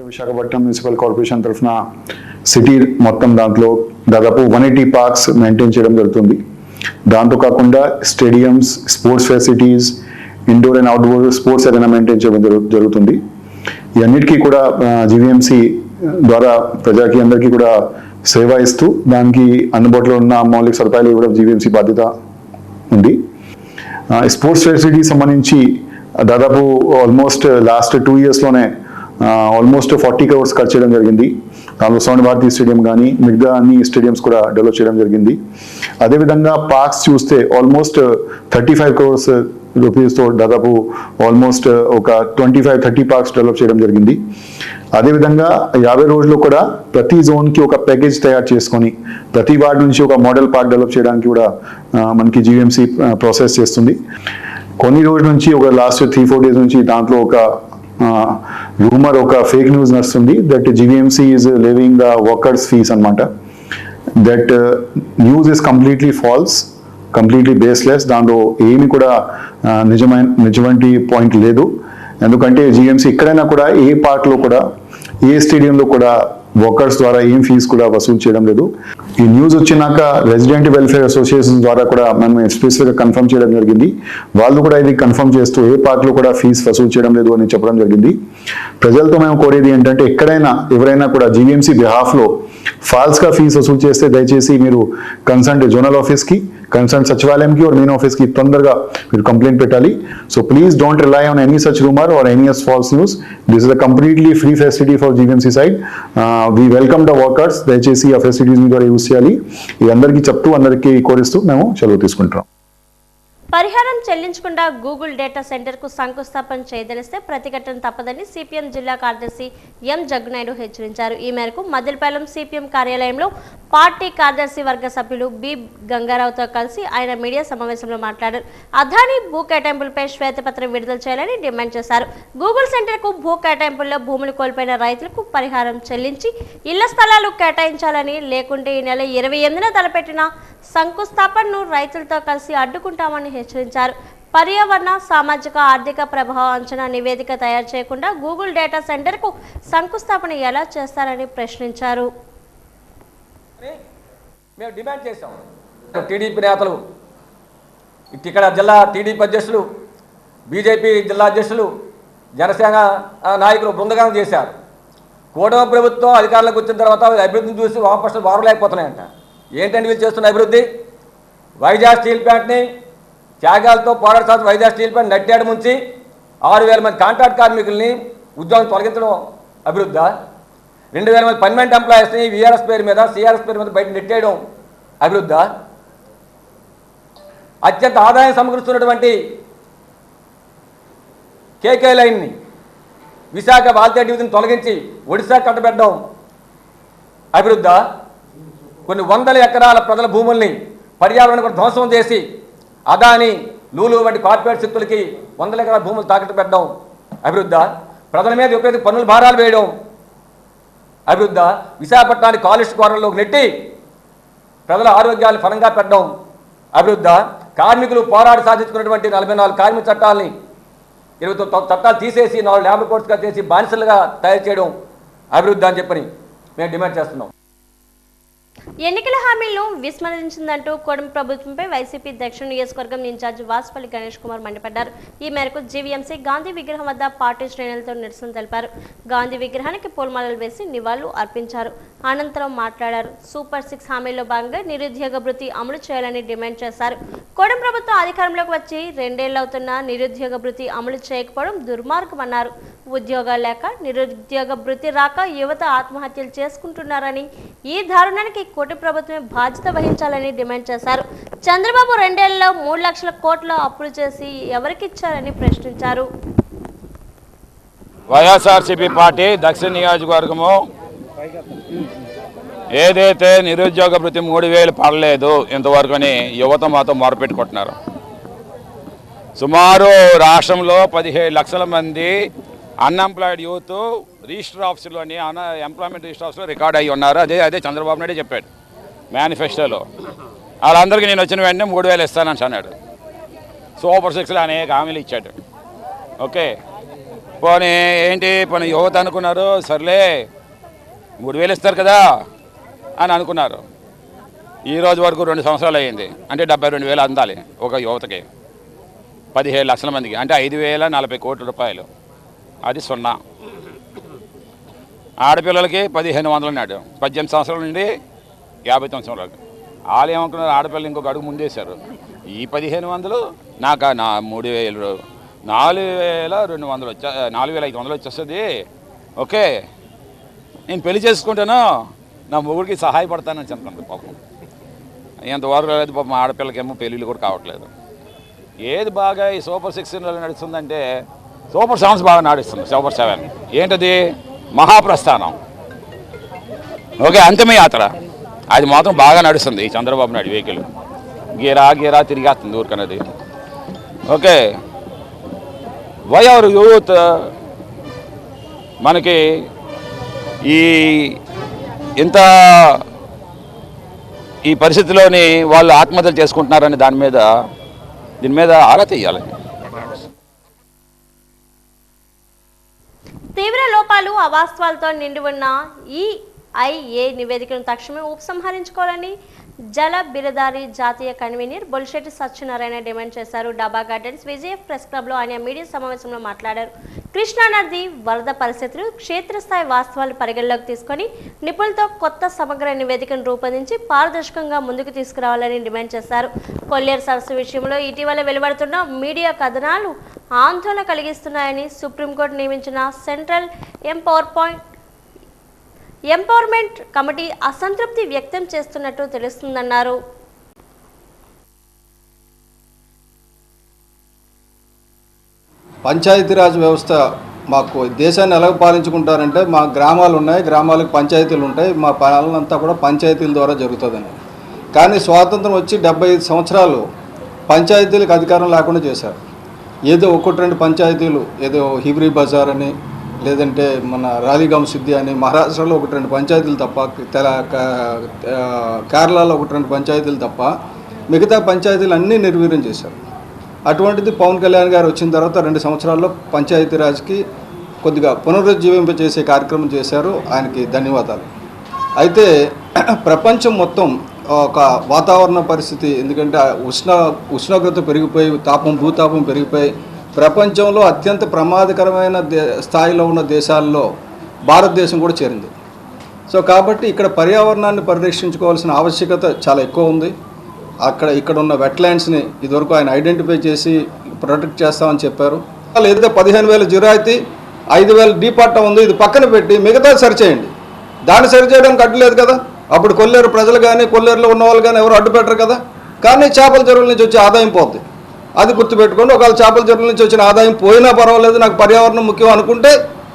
విశాఖపట్నం మున్సిపల్ కార్పొరేషన్ తరఫున సిటీ మొత్తం దాంట్లో దాదాపు 180 పార్క్స్ మెయింటైన్ చేయడం జరుగుతుంది. దాంతో కాకుండా stadiums, sports facilities, indoor and outdoor sports ఏదైనా మెయింటైన్ చేయడం జరుగుతుంది. ఇవన్నిటికీ కూడా జీవీఎంసీ ద్వారా ప్రజలకి అందరికీ కూడా సేవ ఇస్తూ దానికి అందుబాటులో ఉన్న మౌలిక సదుపాయాలు ఇవ్వడం జీవీఎంసీ బాధ్యత ఉంది. స్పోర్ట్స్ ఫెసిలిటీస్ సంబంధించి దాదాపు ఆల్మోస్ట్ లాస్ట్ 2 ఇయర్స్లోనే ఆల్మోస్ట్ 40 crores ఖర్చు చేయడం జరిగింది. దాంట్లో స్వర్ణ భారతి స్టేడియం కానీ మిగతా అన్ని స్టేడియంస్ కూడా డెవలప్ చేయడం జరిగింది. అదేవిధంగా పార్క్స్ చూస్తే ఆల్మోస్ట్ 35 crores రూపీస్తో దాదాపు ఆల్మోస్ట్ ఒక 25-30 పార్క్స్ డెవలప్ చేయడం జరిగింది. అదేవిధంగా 50 రోజుల్లో కూడా ప్రతి జోన్కి ఒక ప్యాకేజ్ తయారు చేసుకొని ప్రతి వార్డు నుంచి ఒక మోడల్ పార్క్ డెవలప్ చేయడానికి కూడా మనకి జీవీఎంసీ ప్రాసెస్ చేస్తుంది. కొన్ని రోజుల నుంచి ఒక లాస్ట్ 3-4 days నుంచి దాంట్లో ఒక రూమర్, ఒక ఫేక్ న్యూస్ నడుస్తుంది that GVMC is living the workers fees అనమాట. That news is completely false, completely baseless. దాంట్లో ఏమి కూడా నిజమైన పాయింట్ లేదు. ఎందుకంటే జీవీఎంసీ ఎక్కడైనా కూడా ఏ పార్క్లో కూడా ఏ స్టేడియంలో కూడా వర్కర్స్ ద్వారా ఏం ఫీజు కూడా వసూలు చేయడం లేదు. ఈ న్యూస్ వచ్చినాక రెసిడెంట్ వెల్ఫేర్ అసోసియేషన్ ద్వారా కూడా మనం స్పెసిఫిక్గా కన్ఫర్మ్ చేయడం జరిగింది. వాళ్ళు కూడా ఇది కన్ఫర్మ్ చేస్తూ ఏ పార్క్లో కూడా ఫీజు వసూలు చేయడం లేదు అని చెప్పడం జరిగింది. ప్రజలతో మేము కోరేది ఏంటంటే ఎక్కడైనా ఎవరైనా కూడా జీవీఎంసీ బిహాఫ్లో ఫాల్స్గా ఫీజు వసూలు చేస్తే దయచేసి మీరు కన్సర్న్ జోనల్ ఆఫీస్కి, కన్సర్న్ సచివాలయంకి और మెయిన్ ఆఫీస్కి తొందరగా మీరు కంప్లైంట్ పెట్టాలి. So please don't rely on any such rumour or any false news. This is a completely free facility for GVMC side. We welcome the workers. దయచేసి ఆ ఫెసిలిటీస్ ద్వారా యూజ్ చేయాలి. ఇది అందరికీ చెప్తూ అందరికీ కోరిస్తూ మేము సెలవు తీసుకుంటున్నాం. పరిహారం చెల్లించకుండా గూగుల్ డేటా సెంటర్కు శంకుస్థాపన చేయదలిస్తే ప్రతిఘటన తప్పదని సిపిఎం జిల్లా కార్యదర్శి ఎం జగ్గునాయుడు హెచ్చరించారు. ఈ మేరకు మదిలిపాలెం సిపిఎం కార్యాలయంలో పార్టీ కార్యదర్శి వర్గ సభ్యులు బి గంగారావుతో కలిసి ఆయన మీడియా సమావేశంలో మాట్లాడారు. అదానీ భూ కేటాయింపులపై శ్వేతపత్రం విడుదల చేయాలని డిమాండ్ చేశారు. గూగుల్ సెంటర్కు భూ కేటాయింపుల్లో భూములు కోల్పోయిన రైతులకు పరిహారం చెల్లించి ఇళ్ల స్థలాలు కేటాయించాలని, లేకుంటే ఈ నెల 28న తలపెట్టిన శంకుస్థాపనను రైతులతో కలిసి అడ్డుకుంటామని హెచ్చరించారు. పర్యావరణ, సామాజిక, ఆర్థిక ప్రభావ అంచనా నివేదిక తయారు చేయకుండా గూగుల్ డేటా సెంటర్కు శంకుస్థాపన ఎలా చేస్తారని ప్రశ్నించారు. మేము డిమాండ్ చేశాం. టీడీపీ నేతలు, ఇక్కడ జిల్లా టీడీపీ అధ్యక్షులు, బీజేపీ జిల్లా అధ్యక్షులు, జనసేన నాయకులు బృందగానం చేశారు. కూటమి ప్రభుత్వం అధికారంలోకి వచ్చిన తర్వాత అభివృద్ధిని చూసి వామపక్షాలు వారలేకపోతున్నాయంట. ఏంటంటే వీళ్ళు చేస్తున్న అభివృద్ధి? వైజాగ్ స్టీల్ ప్లాంట్ని త్యాగాలతో పోరాడుతూ వైజాగ్ స్టీల్ ప్లాంట్ నట్టేడు ముంచి 6,000 మంది కాంట్రాక్ట్ కార్మికుల్ని ఉద్యోగం తొలగించడం అభివృద్ధా? 2,000 మంది పర్మనెంట్ ఎంప్లాయీస్ని వీఆర్ఎస్ పేరు మీద, సిఆర్ఎస్ పేరు మీద బయట నెట్టేయడం అభివృద్ధా? అత్యంత ఆదాయం సమకూరుస్తున్నటువంటి కేకే లైన్ని విశాఖ వాల్తేరు డివిజన్ తొలగించి ఒడిశా కట్టబెట్టడం అభివృద్ధా? కొన్ని వందల ఎకరాల ప్రజల భూముల్ని పర్యావరణ కూడా ధ్వంసం చేసి అదాని, లూలు వంటి కార్పొరేట్ శక్తులకి 100 ఎకరాల భూములు తాకట్టు పెట్టడం అభివృద్ధా? ప్రజల మీద విపరీత పన్నుల భారాలు వేయడం అభివృద్ధా? విశాఖపట్నాన్ని కాలుష్య కోరల్లోకి నెట్టి ప్రజల ఆరోగ్యాలు ఫలంగా పెట్టడం అభివృద్ధా? కార్మికులు పోరాడి సాధించుకున్నటువంటి 44 కార్మిక చట్టాలని 29 చట్టాలు తీసేసి 4 లేబర్ కోడ్స్గా చేసి బానిసలుగా తయారు చేయడం అభివృద్ధి అని చెప్పని మేము డిమాండ్ చేస్తున్నాం. ఎన్నికల హామీలను విస్మరించిందంటూ కూటమి ప్రభుత్వంపై వైసీపీ దక్షిణ నియోజకవర్గం ఇన్ఛార్జ్ వాసుపల్లి గణేష్ కుమార్ మండిపడ్డారు. ఈ మేరకు జీవీఎంసీ గాంధీ విగ్రహం వద్ద పార్టీ శ్రేణులతో నిరసన తెలిపారు. గాంధీ విగ్రహానికి పూలమాలలు వేసి నివాళులు అర్పించారు. అనంతరం మాట్లాడారు. సూపర్ 6 హామీల్లో భాగంగా నిరుద్యోగ భృతి అమలు చేయాలని డిమాండ్ చేశారు. కూటమి ప్రభుత్వం అధికారంలోకి వచ్చి 2 ఏళ్లవుతున్నా నిరుద్యోగ భృతి అమలు చేయకపోవడం దుర్మార్గమన్నారు. ఉద్యోగాలు లేక, నిరుద్యోగ భృతి రాక యువత ఆత్మహత్యలు చేసుకుంటున్నారని, ఈ దారుణానికి కూటమి ప్రభుత్వమే బాధ్యత వహించాలని డిమాండ్ చేశారు. చంద్రబాబు 2 ఏళ్లలో 3 లక్షల కోట్ల అప్పులు చేసి ఎవరికిచ్చారని ప్రశ్నించారు. వైఎస్ఆర్సీపీ పార్టీ దక్షిణ నియోజకవర్గము ఏదైతే నిరుద్యోగ భృతి 3,000 పడలేదు ఇంతవరకు అని యువత మాతో మొరపెట్టుకుంటున్నారు. సుమారు రాష్ట్రంలో 17 లక్షల మంది అన్ఎంప్లాయిడ్ యూత్ రిజిస్టర్ ఆఫీసులోని ఎంప్లాయ్మెంట్ రిజిస్టర్ ఆఫీస్లో రికార్డ్ అయ్యి ఉన్నారు. అదే చంద్రబాబు నాయుడు చెప్పాడు మేనిఫెస్టోలో. వాళ్ళందరికీ నేను వచ్చిన వెంటనే 3,000 ఇస్తానని అన్నాడు. సూపర్ 6లో అనేక హామీలు ఇచ్చాడు. ఓకే, పోనీ ఏంటి పోనీ యువత అనుకున్నారు, సర్లే 3,000 ఇస్తారు కదా అని అనుకున్నారు. ఈ రోజు వరకు 2 సంవత్సరాలు అయ్యింది, అంటే 72,000 అందాలి ఒక యువతకి, 17 లక్షల మందికి, అంటే 5,040 కోట్ల రూపాయలు. అది 0. ఆడపిల్లలకి 1,500 నాడు 18 సంవత్సరాల నుండి 59 సంవత్సరాలు. వాళ్ళు ఏమనుకున్నారు, ఆడపిల్లలు ఇంకొక అడుగు ముందేశారు. ఈ 1,500 నాకు 3,000 4,200 4,500 వచ్చేస్తుంది. ఓకే, నేను పెళ్లి చేసుకుంటాను, నా మొగుడికి సహాయపడతానని చెప్పండి. పాపం ఎంతవరకు లేదు పాపం. ఆడపిల్లకేమో పెళ్ళిళ్ళు కూడా కావట్లేదు. ఏది బాగా ఈ సూపర్ 6 నడుస్తుందంటే సూపర్ 7 బాగా నడుస్తుంది. సూపర్ 7 ఏంటది? మహాప్రస్థానం. ఓకే, అంతిమయాత్ర అది మాత్రం బాగా నడుస్తుంది. ఈ చంద్రబాబు నాయుడు వెహికల్ గీరా తిరిగేస్తుంది ఊరికన్నది. ఓకే, వై అవర్ యూత్ మనకి ఈ పరిస్థితిలోని వాళ్ళు ఆత్మహత్యలు చేసుకుంటున్నారని దీని మీద ఆరా తీయాలి. తీవ్ర లోపాలు అవాస్తవాలతో నిండి ఉన్న EIA నివేదికను తక్షణమే ఉపసంహరించుకోవాలని జల బిరదారి జాతీయ కన్వీనర్ బొలిశెట్టి సత్యనారాయణ డిమాండ్ చేశారు. డాబా గార్డెన్స్ విజయ్ ప్రెస్ క్లబ్లో ఆయన మీడియా సమావేశంలో మాట్లాడారు. కృష్ణానది వరద పరిస్థితులు, క్షేత్రస్థాయి వాస్తవాలు పరిగణలోకి తీసుకొని నిపుణులతో కొత్త సమగ్ర నివేదికను రూపొందించి పారదర్శకంగా ముందుకు తీసుకురావాలని డిమాండ్ చేశారు. కొల్లేరు సరస్సు విషయంలో ఇటీవల వెలువడుతున్న మీడియా కథనాలు ఆందోళన కలిగిస్తున్నాయని సుప్రీంకోర్టు నియమించిన సెంట్రల్ ఎంపవర్మెంట్ కమిటీ అసంతృప్తి వ్యక్తం చేస్తున్నట్టు తెలుస్తుందన్నారు. పంచాయతీరాజ్ వ్యవస్థ మాకు దేశాన్ని ఎలా పాలించుకుంటారంటే మా గ్రామాలు ఉన్నాయి, గ్రామాలకు పంచాయతీలు ఉంటాయి, మా పాలనంతా కూడా పంచాయతీల ద్వారా జరుగుతుందని. కానీ స్వాతంత్రం వచ్చి 75 సంవత్సరాలు పంచాయతీలకు అధికారం లేకుండా చేశారు. ఏదో 1-2 పంచాయతీలు, ఏదో హిబ్రీ బజార్ అని, లేదంటే మన రాలీగాం సిద్ధి అని మహారాష్ట్రలో 1-2 పంచాయతీలు తప్ప, కేరళలో 1-2 పంచాయతీలు తప్ప మిగతా పంచాయతీలు అన్నీ నిర్వీర్యం చేశారు. అటువంటిది పవన్ కళ్యాణ్ గారు వచ్చిన తర్వాత 2 సంవత్సరాల్లో పంచాయతీరాజ్కి కొద్దిగా పునరుజ్జీవింపజేసే కార్యక్రమం చేశారు. ఆయనకి ధన్యవాదాలు. అయితే ప్రపంచం మొత్తం ఒక వాతావరణ పరిస్థితి, ఎందుకంటే ఉష్ణోగ్రత పెరిగిపోయి భూతాపం పెరిగిపోయి ప్రపంచంలో అత్యంత ప్రమాదకరమైన స్థాయిలో ఉన్న దేశాల్లో భారతదేశం కూడా చేరింది. సో కాబట్టి ఇక్కడ పర్యావరణాన్ని పరిరక్షించుకోవాల్సిన ఆవశ్యకత చాలా ఎక్కువ ఉంది. ఇక్కడ ఉన్న వెట్లాండ్స్ని ఇదివరకు ఆయన ఐడెంటిఫై చేసి ప్రొటెక్ట్ చేస్తామని చెప్పారు. ఏదైతే 15,000 జిరాయితీ 5,000 డీపార్ట్ ఉంది, ఇది పక్కన పెట్టి మిగతా సరిచేయండి. దాన్ని సరిచేయడానికి అడ్డు లేదు కదా. అప్పుడు కొల్లేరు ప్రజలు కానీ కొల్లేరులో ఉన్న వాళ్ళు కానీ ఎవరు అడ్డు పెట్టరు కదా. కానీ చేపల చెరువుల నుంచి వచ్చే ఆదాయం పోద్ది, అది గుర్తుపెట్టుకోండి. ఒకవేళ చేపల చెరువుల నుంచి వచ్చిన ఆదాయం పోయినా పర్వాలేదు, నాకు పర్యావరణం ముఖ్యం అనుకుంటే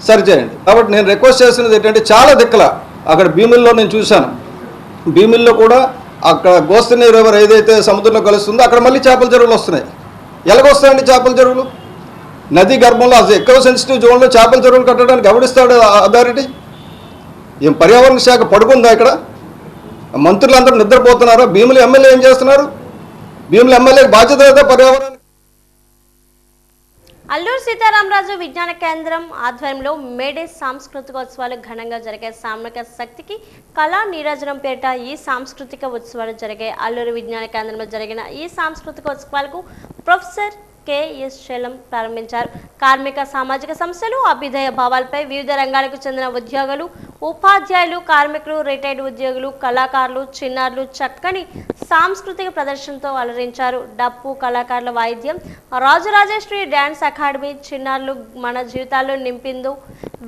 సరిచేయండి. కాబట్టి నేను రిక్వెస్ట్ చేస్తున్నది ఏంటంటే, చాలా దిక్కుల అక్కడ భీమిల్లో నేను చూశాను, భీమిల్లో కూడా అక్కడ గోస్తని రివర్ ఏదైతే సముద్రంలో కలుస్తుందో అక్కడ మళ్ళీ చేపల చెరువులు వస్తున్నాయి. ఎలాగొస్తాయండి చేపల చెరువులు? నదీ గర్భంలో ఎక్కువ సెన్సిటివ్ జోన్లో చేపల చెరువులు కట్టడానికి ఎవడిస్తాడు అథారిటీ? ఏం పర్యావరణ శాఖ పడుకుందా ఇక్కడ? మంత్రులందరూ నిద్రపోతున్నారా? భీములు ఎమ్మెల్యే ఏం చేస్తున్నారు? భీములు ఎమ్మెల్యేకి బాధ్యత లేదా పర్యావరణ? అల్లూరు సీతారామరాజు విజ్ఞాన కేంద్రం ఆధ్వర్యంలో మేడే సాంస్కృతికోత్సవాలు ఘనంగా జరిగాయి. సామూహిక శక్తికి కళా నీరాజనం పేరిట ఈ సాంస్కృతిక ఉత్సవాలు జరిగాయి. అల్లూరు విజ్ఞాన కేంద్రంలో జరిగిన ఈ సాంస్కృతికోత్సవాలకు ప్రొఫెసర్ KS శైలం ప్రారంభించారు. కార్మిక సామాజిక సమస్యలు, అభ్యుదయ భావాలపై వివిధ రంగాలకు చెందిన ఉద్యోగులు, ఉపాధ్యాయులు, కార్మికులు, రిటైర్డ్ ఉద్యోగులు, కళాకారులు, చిన్నారులు చక్కని సాంస్కృతిక ప్రదర్శనతో అలరించారు. డప్పు కళాకారుల వాయిద్యం, రాజరాజేశ్వరి డ్యాన్స్ అకాడమీ చిన్నారులు మన జీవితాల్లో నింపిందు,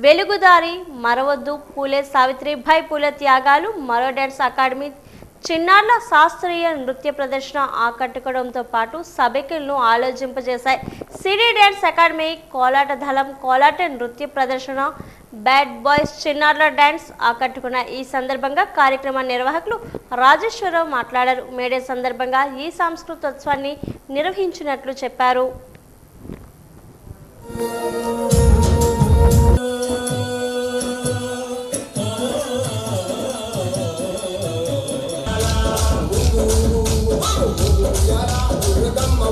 వెలుగుదారి, మరవద్దు, పూలే సావిత్రిబాయి పూలే త్యాగాలు, మరో డ్యాన్స్ అకాడమీ చిన్నారుల శాస్త్రీయ నృత్య ప్రదర్శన ఆకట్టుకోవడంతో పాటు సభికులను ఆలోచింపజేశాయి. సిటీ డ్యాన్స్ అకాడమీ, కోలాట దళం, కోలాట నృత్య ప్రదర్శన, బ్యాడ్ బాయ్స్ చిన్నారుల డ్యాన్స్ ఆకట్టుకున్నాయి. ఈ సందర్భంగా కార్యక్రమ నిర్వాహకులు రాజేశ్వరరావు మాట్లాడారు. మేడే సందర్భంగా ఈ సాంస్కృతోత్సవాన్ని నిర్వహించినట్లు చెప్పారు.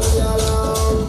Uyalam,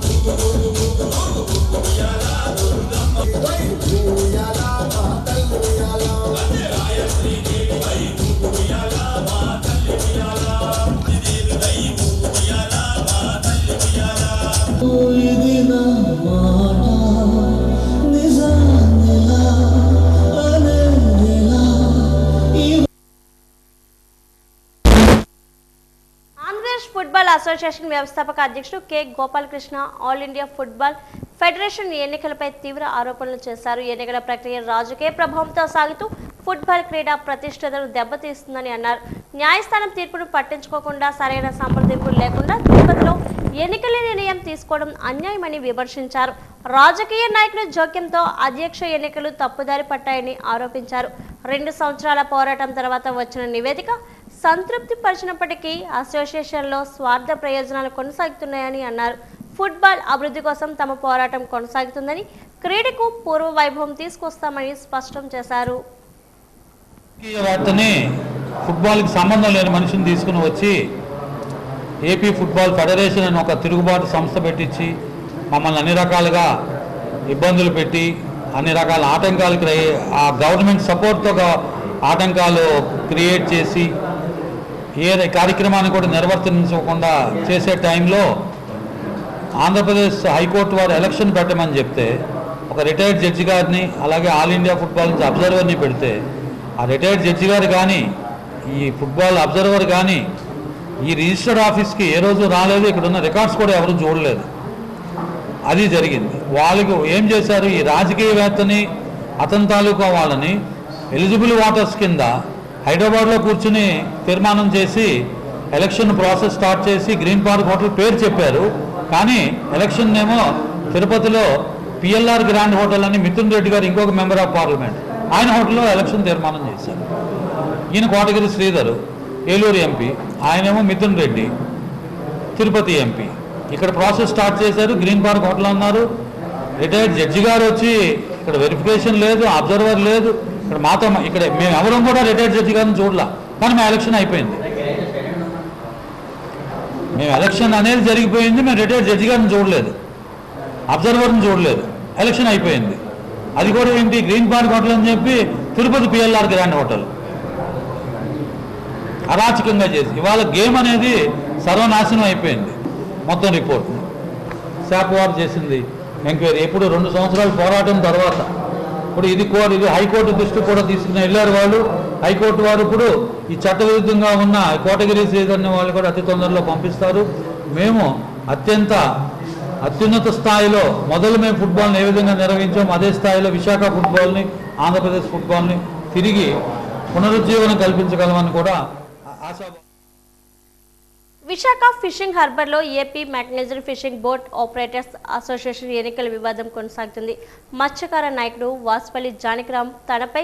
ఆంధ్రప్రదేశ్ ఫుట్బాల్ అసోసియేషన్ వ్యవస్థాపక అధ్యక్షుడు K Gopalakrishna all India football federation ఎన్నికలపై తీవ్ర ఆరోపణలు చేశారు. ఎన్నికల ప్రక్రియ రాజకీయ ప్రభావంతో సాగుతూ ఫుట్బాల్ క్రీడ ప్రతిష్టతను దెబ్బతీస్తుందని అన్నారు. న్యాయస్థానం తీర్పును పట్టించుకోకుండా సరైన సంప్రదింపులు లేకుండా తిరుపతిలో ఎన్నికల నిర్ణయం తీసుకోవడం అన్యాయమని విమర్శించారు. రాజకీయ నాయకుల జోక్యంతో అధ్యక్ష ఎన్నికలు తప్పుదారి పట్టాయని ఆరోపించారు. 2 సంవత్సరాల పోరాటం తర్వాత వచ్చిన నివేదిక సంతృప్తి పరిచినప్పటికీ అసోసియేషన్లో స్వార్థ ప్రయోజనాలు కొనసాగుతున్నాయని అన్నారు. ఫుట్బాల్ అభివృద్ధి కోసం తమ పోరాటం కొనసాగుతుందని, క్రీడకు పూర్వ వైభవం తీసుకొస్తామని స్పష్టం చేశారు. ఫుట్బాల్కి సంబంధం లేని మనిషిని తీసుకుని వచ్చి ఏపీ ఫుట్బాల్ ఫెడరేషన్ అని ఒక తిరుగుబాటు సంస్థ పెట్టించి మమ్మల్ని అన్ని రకాలుగా ఇబ్బందులు పెట్టి అన్ని రకాల ఆటంకాలు ఆ గవర్నమెంట్ సపోర్ట్తో ఆటంకాలు క్రియేట్ చేసి ఏ కార్యక్రమాన్ని కూడా నిర్వర్తించకుండా చేసే టైంలో ఆంధ్రప్రదేశ్ హైకోర్టు వారు ఎలక్షన్ పెట్టమని చెప్తే ఒక రిటైర్డ్ జడ్జి గారిని అలాగే ఆల్ ఇండియా ఫుట్బాల్ నుంచి అబ్జర్వర్ని పెడితే ఆ రిటైర్డ్ జడ్జి గారు కానీ ఈ ఫుట్బాల్ అబ్జర్వర్ కానీ ఈ రిజిస్టర్డ్ ఆఫీస్కి ఏ రోజు రాలేదు. ఇక్కడ ఉన్న రికార్డ్స్ కూడా ఎవరు చూడలేదు. అది జరిగింది. వాళ్ళకు ఏం చేశారు, ఈ రాజకీయవేత్తని అతని తాలూకా వాళ్ళని ఎలిజిబుల్ ఓటర్స్ కింద హైదరాబాద్లో కూర్చుని తీర్మానం చేసి ఎలక్షన్ ప్రాసెస్ స్టార్ట్ చేసి గ్రీన్ పార్క్ హోటల్ పేరు చెప్పారు. కానీ ఎలక్షన్ ఏమో తిరుపతిలో పిఎల్ఆర్ గ్రాండ్ హోటల్ అని మిథున్ రెడ్డి గారు ఇంకొక మెంబర్ ఆఫ్ పార్లమెంట్ ఆయన హోటల్లో ఎలక్షన్ తీర్మానం చేశారు. ఈయన కోటగిరి శ్రీధర్ ఏలూరు ఎంపీ, ఆయనేమో మిథున్ రెడ్డి తిరుపతి ఎంపీ. ఇక్కడ ప్రాసెస్ స్టార్ట్ చేశారు. గ్రీన్ పార్క్ హోటల్ అన్నారు. రిటైర్డ్ జడ్జి గారు వచ్చి ఇక్కడ వెరిఫికేషన్ లేదు, అబ్జర్వర్ లేదు. ఇక్కడ మాతో ఇక్కడ మేము ఎవరం కూడా రిటైర్డ్ జడ్జి గారిని చూడలా. కానీ మా ఎలక్షన్ అయిపోయింది. మేము ఎలక్షన్ అనేది జరిగిపోయింది. మేము రిటైర్డ్ జడ్జి గారిని చూడలేదు, అబ్జర్వర్ని చూడలేదు. ఎలక్షన్ అయిపోయింది. అది కూడా ఏంటి, గ్రీన్ పార్క్ హోటల్ అని చెప్పి తిరుపతి పిఎల్ఆర్ గ్రాండ్ హోటల్ అరాచకంగా చేసి ఇవాళ గేమ్ అనేది సర్వనాశనం అయిపోయింది. మొత్తం రిపోర్ట్ శాప్ వారు చేసింది ఎంక్వైరీ. ఇప్పుడు 2 సంవత్సరాల పోరాటం తర్వాత ఇప్పుడు ఇది హైకోర్టు దృష్టి కూడా తీసుకుని వెళ్ళారు వాళ్ళు. హైకోర్టు వారు ఇప్పుడు ఈ చట్టవిరుద్ధంగా ఉన్న కోటగిరి శ్రీధర్ని వాళ్ళు కూడా అతి తొందరలో పంపిస్తారు. మేము అత్యున్నత స్థాయిలో మొదలు మేము ఫుట్బాల్ని ఏ విధంగా నిర్వహించాము అదే స్థాయిలో విశాఖ ఫుట్బాల్ని ఆంధ్రప్రదేశ్ ఫుట్బాల్ని తిరిగి పునరుజ్జీవనం కల్పించగలమని కూడా ఆశాభావం. విశాఖ ఫిషింగ్ హార్బర్లో AP mechanised fishing boat operators association ఎన్నికల వివాదం కొనసాగుతుంది. మత్స్యకార నాయకుడు వాసుపల్లి జానకిరామ్ తనపై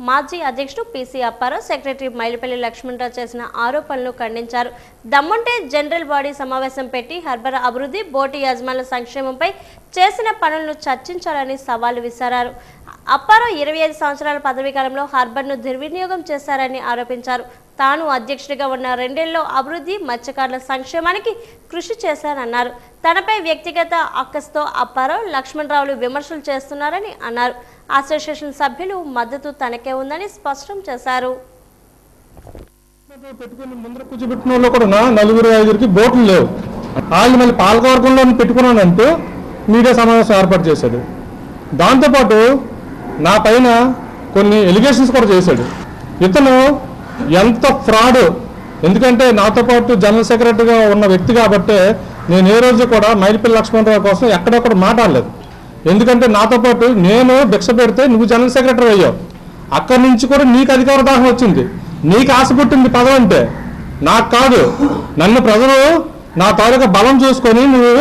మాజీ అధ్యక్షుడు పీసీ అప్పారావు, సెక్రటరీ మైలుపల్లి లక్ష్మణరావు చేసిన ఆరోపణలను ఖండించారు. దమ్ముంటే జనరల్ బాడీ సమావేశం పెట్టి హార్బర్ అభివృద్ధి, బోటు యజమానుల సంక్షేమంపై చేసిన పనులను చర్చించాలని సవాలు విసిరారు. అప్పారావు 25 సంవత్సరాల పదవీ కాలంలో హార్బర్ను దుర్వినియోగం చేశారని ఆరోపించారు. తాను అధ్యక్షుడిగా ఉన్న 2 ఏళ్లలో అభివృద్ధి, మత్స్యకారుల సంక్షేమానికి కృషి చేశానన్నారు. తనపై వ్యక్తిగత అక్కస్తో అప్పారావు, లక్ష్మణరావులు విమర్శలు చేస్తున్నారని అన్నారు. అసోసియేషన్ సభ్యులు మద్దతు తనకే ఉందని స్పష్టం చేశారు. పెట్టుకుని ముందర కూర్చోబెట్టిన వాళ్ళు కూడా 4-5 బోట్లు లేవు. వాళ్ళు మళ్ళీ పాలకవర్గంలో పెట్టుకున్నానంటూ మీడియా సమావేశం ఏర్పాటు చేశాడు. దాంతోపాటు నా పైన కొన్ని ఎలిగేషన్స్ కూడా చేశాడు. ఇతను ఎంత ఫ్రాడ్, ఎందుకంటే నాతో పాటు జనరల్ సెక్రటరీగా ఉన్న వ్యక్తి కాబట్టే నేను ఏ రోజు కూడా మైలుపల్లి లక్ష్మణరావు కోసం ఎక్కడెక్కడ మాట్లాడలేదు. ఎందుకంటే నాతో పాటు నేను భిక్ష పెడితే నువ్వు జనరల్ సెక్రటరీ అయ్యావు. అక్కడి నుంచి కూడా నీకు అధికార దాహం వచ్చింది, నీకు ఆశ పుట్టింది పదవి అంటే, నాకు కాదు. నన్ను ప్రజలు నా తాలూకా బలం చూసుకొని నువ్వు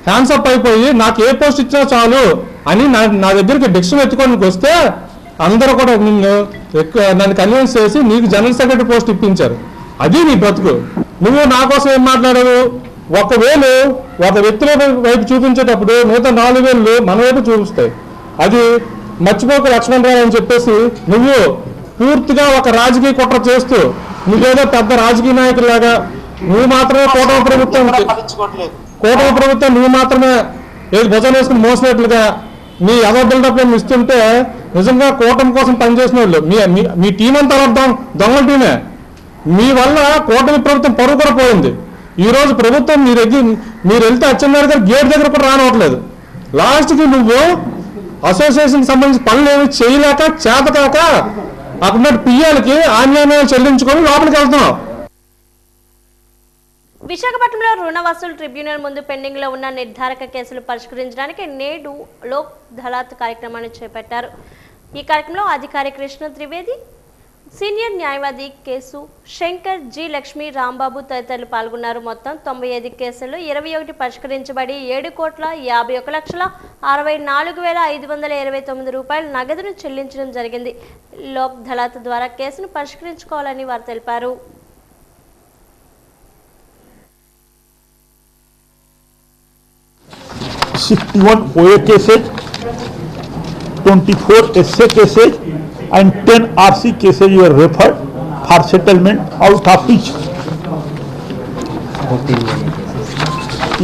హ్యాండ్సప్ అయిపోయి నాకు ఏ పోస్ట్ ఇచ్చినా చాలు అని నా దగ్గరికి డిక్షన్ ఎత్తుకోనికి వస్తే అందరూ కూడా నన్ను కన్విన్స్ చేసి నీకు జనరల్ సెక్రటరీ పోస్ట్ ఇప్పించారు. అది నీ బ్రతుకు. నువ్వు నా కోసం ఏం మాట్లాడావు? 1 వేలు ఒక వ్యక్తుల వైపు చూపించేటప్పుడు మిగతా 4 వేలు మన వైపు చూపిస్తాయి. అది మర్చిపోక లక్ష్మణరావు అని చెప్పేసి నువ్వు పూర్తిగా ఒక రాజకీయ కుట్ర చేస్తూ నువ్వేదో పెద్ద రాజకీయ నాయకులాగా నువ్వు మాత్రమే కూటమి ప్రభుత్వం నువ్వు మాత్రమే ఏది భుజం వేసుకుని మోసినట్లుగా మీ ఎవరి బిల్డప్ ఇస్తుంటే నిజంగా కూటమి కోసం పనిచేసిన వాళ్ళు మీ టీం అంతా అర్థం దొంగల టీమే. మీ వల్ల కూటమి ప్రభుత్వం పరువు కూడా పోయింది. ఈ రోజు ప్రభుత్వం మీరు వెళ్తే అచ్చెన్నాయుడు గారు గేట్ దగ్గర కూడా రానివ్వట్లేదు. లాస్ట్కి నువ్వు అసోసియేషన్ సంబంధించిన పనులు ఏమి చేయలేక చేతకాక అక్కడ పిఎలకి ఆన్లైన్ చెల్లించుకొని లోపలికి వెళ్తున్నావు. విశాఖపట్నంలో రుణ వసూలు ట్రిబ్యునల్ ముందు పెండింగ్లో ఉన్న నిర్ధారక కేసులు పరిష్కరించడానికి నేడు లోక్ అదాలత్ కార్యక్రమాన్ని చేపట్టారు. ఈ కార్యక్రమంలో అధికారి కృష్ణ త్రివేది, సీనియర్ న్యాయవాది కేసు శంకర్, జి లక్ష్మి, రాంబాబు తదితరులు పాల్గొన్నారు. మొత్తం 95 కేసుల్లో 21 పరిష్కరించబడి 7,51,64,529 రూపాయల నగదును చెల్లించడం జరిగింది. లోక్ అదాలత్ ద్వారా కేసును పరిష్కరించుకోవాలని వారు తెలిపారు. OA cases, 24 SA cases and 10 RC cases were referred for settlement, out of which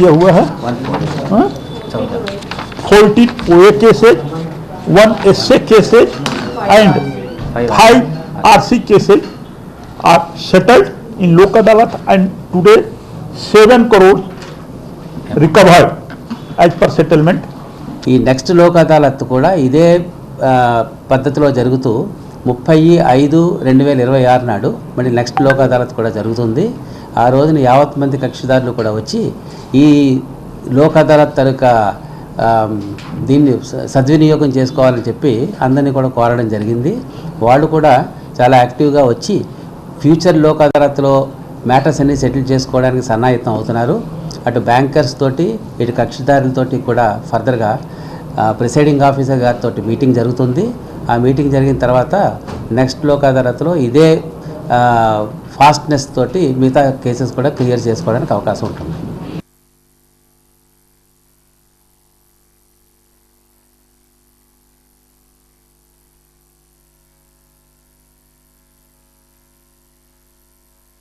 ये हुआ है 14 OA cases, 1 SA cases and 5 RC cases are settled in Lok Adalat, and today 7 crores recovered as per settlement. ఈ నెక్స్ట్ లోక్ అదాలత్ కూడా ఇదే పద్ధతిలో జరుగుతూ 30/5/2026 నాడు మళ్ళీ నెక్స్ట్ లోక్ అదాలత్ కూడా జరుగుతుంది. ఆ రోజున యావత్ మంది కక్షిదారులు కూడా వచ్చి ఈ లోక్ అదాలత్ తరక దీన్ని సద్వినియోగం చేసుకోవాలని చెప్పి అందరినీ కూడా కోరడం జరిగింది. వాళ్ళు కూడా చాలా యాక్టివ్గా వచ్చి ఫ్యూచర్ లోక్ అదాలత్లో మ్యాటర్స్ అన్ని సెటిల్ చేసుకోవడానికి సన్నాహితం అవుతున్నారు. అటు బ్యాంకర్స్ తోటి ఇటు కక్షిదారులతోటి కూడా ఫర్దర్గా ప్రిసైడింగ్ ఆఫీసర్ గారితో మీటింగ్ జరుగుతుంది. ఆ మీటింగ్ జరిగిన తర్వాత నెక్స్ట్ లోక్ అదాలత్లో ఇదే ఫాస్ట్నెస్ తోటి మిగతా కేసెస్ కూడా క్లియర్ చేసుకోవడానికి అవకాశం ఉంటుంది.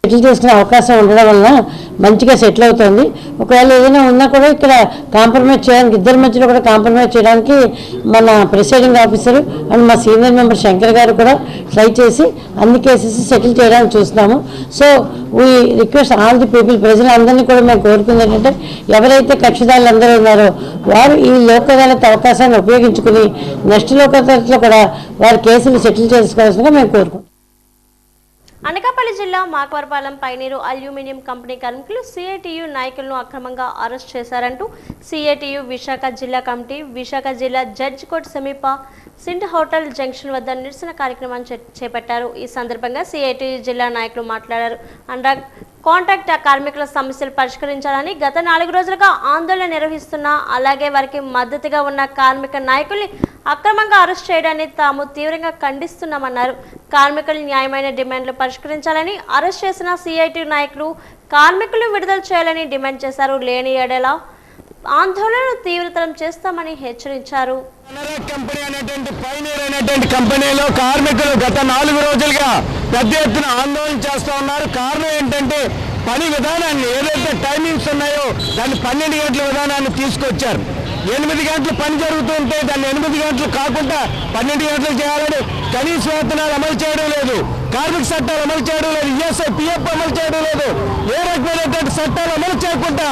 సెటిల్ చేసుకునే అవకాశం ఉండడం వలన మంచిగా సెటిల్ అవుతుంది. ఒకవేళ ఏదైనా ఉన్నా కూడా ఇక్కడ కాంప్రమైజ్ చేయడానికి, ఇద్దరి మధ్యలో కూడా కాంప్రమైజ్ చేయడానికి మన ప్రిసైడింగ్ ఆఫీసర్ అండ్ మా సీనియర్ మెంబర్ శంకర్ గారు కూడా ట్రై చేసి అన్ని కేసెస్ సెటిల్ చేయడానికి చూస్తున్నాము. So we request all the people, ప్రజలందరినీ కూడా మేము కోరుకుంది ఏంటంటే ఎవరైతే కక్షిదారులు అందరూ ఉన్నారో వారు ఈ లోక్ అదాలత్ అవకాశాన్ని ఉపయోగించుకుని నెక్స్ట్ లోక్ అదాలత్లో కూడా వారి కేసులు సెటిల్ చేసుకోవాల్సిందిగా మేము కోరుకుంటున్నాం. అనకాపల్లి జిల్లా మాకవరపాలెం పైనీరు అల్యూమినియం కంపెనీ కార్మికులు సిఐటియు నాయకులను అక్రమంగా అరెస్ట్ చేశారంటూ సిఐటియు విశాఖ జిల్లా కమిటీ విశాఖ జిల్లా జడ్జి కోర్టు సమీప సింట్ హోటల్ జంక్షన్ వద్ద నిరసన కార్యక్రమాన్ని చేపట్టారు. ఈ సందర్భంగా సిఐటియు జిల్లా నాయకులు మాట్లాడారు. అనురాగ్ కాంట్రాక్ట్ కార్మికుల సమస్యలు పరిష్కరించాలని గత 4 రోజులుగా ఆందోళన నిర్వహిస్తున్న, అలాగే వారికి మద్దతుగా ఉన్న కార్మిక నాయకుల్ని అక్రమంగా అరెస్ట్ చేయడాన్ని తాము తీవ్రంగా ఖండిస్తున్నామన్నారు. కార్మికుల న్యాయమైన డిమాండ్లు పరిష్కరించాలని అరెస్ట్ చేసిన సిఐటియు నాయకులు కార్మికులు విడుదల చేయాలని డిమాండ్ చేశారు. లేని ఎడల ఆందోళనను తీవ్రతరం చేస్తామని హెచ్చరించారు. కంపెనీలో కార్మికులు గత 4 రోజులుగా పెద్ద ఎత్తున ఆందోళన చేస్తూ ఉన్నారు. కారణం ఏంటంటే పని విధానాన్ని, ఏదైతే టైమింగ్స్ ఉన్నాయో దాన్ని 12 గంటల విధానాన్ని తీసుకొచ్చారు. 8 గంటలు పని జరుగుతుంటే దాన్ని 8 గంటలు కాకుండా 12 గంటలు చేయాలని కనీస వేతనాలు అమలు చేయడం లేదు, కార్మిక చట్టాలు అమలు చేయడం లేదు, ఈఎస్ఐ పిఎఫ్ అమలు చేయడం లేదు. ఏ రకమైనటువంటి చట్టాలు అమలు చేయకుండా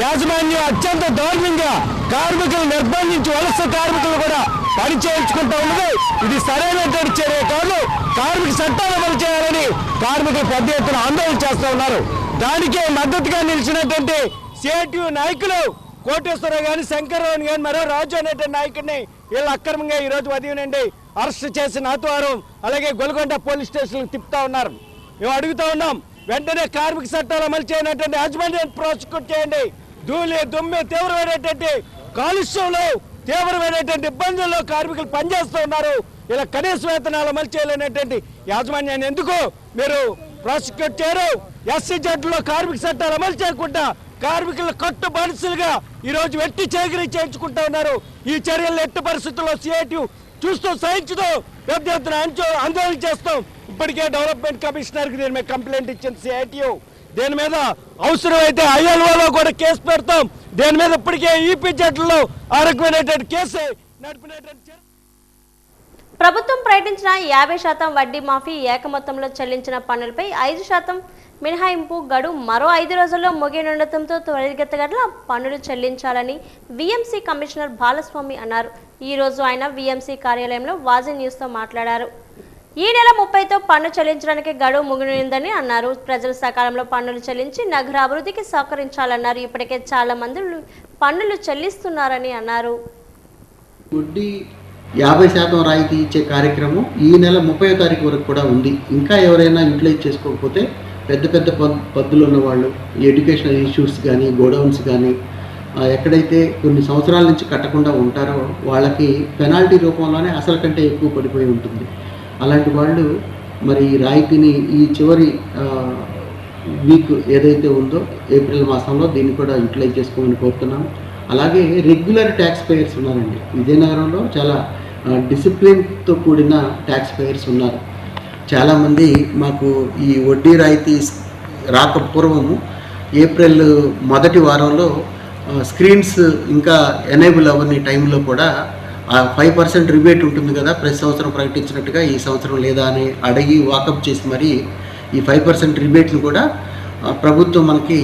యాజమాన్యం అత్యంత దారుణంగా కార్మికులు నిర్బంధించి వలస కార్మికులు కూడా పని చేయించుకుంటూ ఉన్నది. ఇది సరైనటువంటి చర్య కాదు. కార్మిక చట్టాలు అమలు చేయాలని కార్మికులు పెద్ద ఎత్తున ఆందోళన చేస్తూ ఉన్నారు. దానికే మద్దతుగా నిలిచినటువంటి సిఐటియు నాయకులు కోటేశ్వరరావు కానీ, శంకర్రావు కానీ, మరో రాజు అనేటువంటి నాయకుడిని వీళ్ళు అక్రమంగా ఈ రోజు ఉదయం నుండి అరెస్ట్ చేసి నాతువారం అలాగే గొల్గొండ పోలీస్ స్టేషన్కి తిప్పుతా ఉన్నారు. మేము అడుగుతా ఉన్నాం, వెంటనే కార్మిక చట్టాలు అమలు చేయనటువంటి యాజమాన్యాన్ని ప్రాసిక్యూట్ చేయండి. దుమ్మె తీవ్రమైనటువంటి కాలుష్యంలో, తీవ్రమైనటువంటి ఇబ్బందుల్లో కార్మికులు పనిచేస్తూ ఉన్నారు. ఇలా కనీస వేతనాలు అమలు చేయలేనటువంటి యాజమాన్యాన్ని ఎందుకు మీరు ప్రాసిక్యూట్ చేయరు? ఎస్సీ జడ్లో కార్మిక చట్టాలు అమలు చేయకుండా కార్మికులు కట్టు బానిసలుగా ఈ రోజు వెట్టి చేకరీ చేయించుకుంటా ఉన్నారు. ఈ చర్యలు ఎట్టి పరిస్థితుల్లో సిఐటియు చూస్తూ సహించుతూ పెద్ద ఎత్తున ఆందోళన చేస్తాం. ఇప్పటికే డెవలప్మెంట్ కమిషనర్కి దీని మీద కంప్లైంట్ ఇచ్చింది సిఐటియు. దీని మీద అవసరమైతే ఐఎల్ఓలో కూడా కేసు పెడతాం. దీని మీద ఇప్పటికే ఈపీ జడ్లలో ఆరోగ్యమైనటువంటి కేసు నడిపినటువంటి ప్రభుత్వం ప్రకటించిన 50% వడ్డీ మాఫీ, ఏకమొత్తంలో చెల్లించిన పన్నులపై 5% మినహాయింపు గడువు మరో 5 రోజుల్లో ముగియనుండటంతో త్వరితగతిన పన్నులు చెల్లించాలని విఎంసీ కమిషనర్ బాలస్వామి అన్నారు. ఈ రోజు ఆయన విఎంసీ కార్యాలయంలో వాజీ న్యూస్తో మాట్లాడారు. ఈ నెల 30తో పన్ను చెల్లించడానికి గడువు ముగినిందని అన్నారు. ప్రజలు సకాలంలో పన్నులు చెల్లించి నగర అభివృద్ధికి సహకరించాలన్నారు. ఇప్పటికే చాలా మంది పన్నులు చెల్లిస్తున్నారని అన్నారు. వడ్డీ 50% రాయితీ ఇచ్చే కార్యక్రమం ఈ నెల 30వ తారీఖు వరకు కూడా ఉంది. ఇంకా ఎవరైనా యూటిలైజ్ చేసుకోకపోతే పెద్ద పెద్ద పద్దులు ఉన్నవాళ్ళు, ఎడ్యుకేషనల్ ఇన్స్టిట్యూట్స్ కానీ, గోడౌన్స్ కానీ, ఎక్కడైతే కొన్ని సంవత్సరాల నుంచి కట్టకుండా ఉంటారో వాళ్ళకి పెనాల్టీ రూపంలోనే అసలు కంటే ఎక్కువ పడిపోయి ఉంటుంది. అలాంటి వాళ్ళు మరి రాయితీని ఈ చివరి వీక్ ఏదైతే ఉందో ఏప్రిల్ మాసంలో దీన్ని కూడా యూటిలైజ్ చేసుకోమని కోరుతున్నాను. అలాగే రెగ్యులర్ ట్యాక్స్ పేయర్స్ ఉన్నారండి. విజయనగరంలో చాలా డిసిప్లిన్తో కూడిన ట్యాక్స్ పేయర్స్ ఉన్నారు. చాలామంది మాకు ఈ వడ్డీ రాయితీ రాక పూర్వము ఏప్రిల్ మొదటి వారంలో స్క్రీన్స్ ఇంకా ఎనేబుల్ అవ్వని టైంలో కూడా 5% రిబేట్ ఉంటుంది కదా, ప్రతి సంవత్సరం ప్రకటించినట్టుగా ఈ సంవత్సరం లేదా అని అడిగి వాకప్ చేసి మరి ఈ 5% రిబేట్ను కూడా ప్రభుత్వం మనకి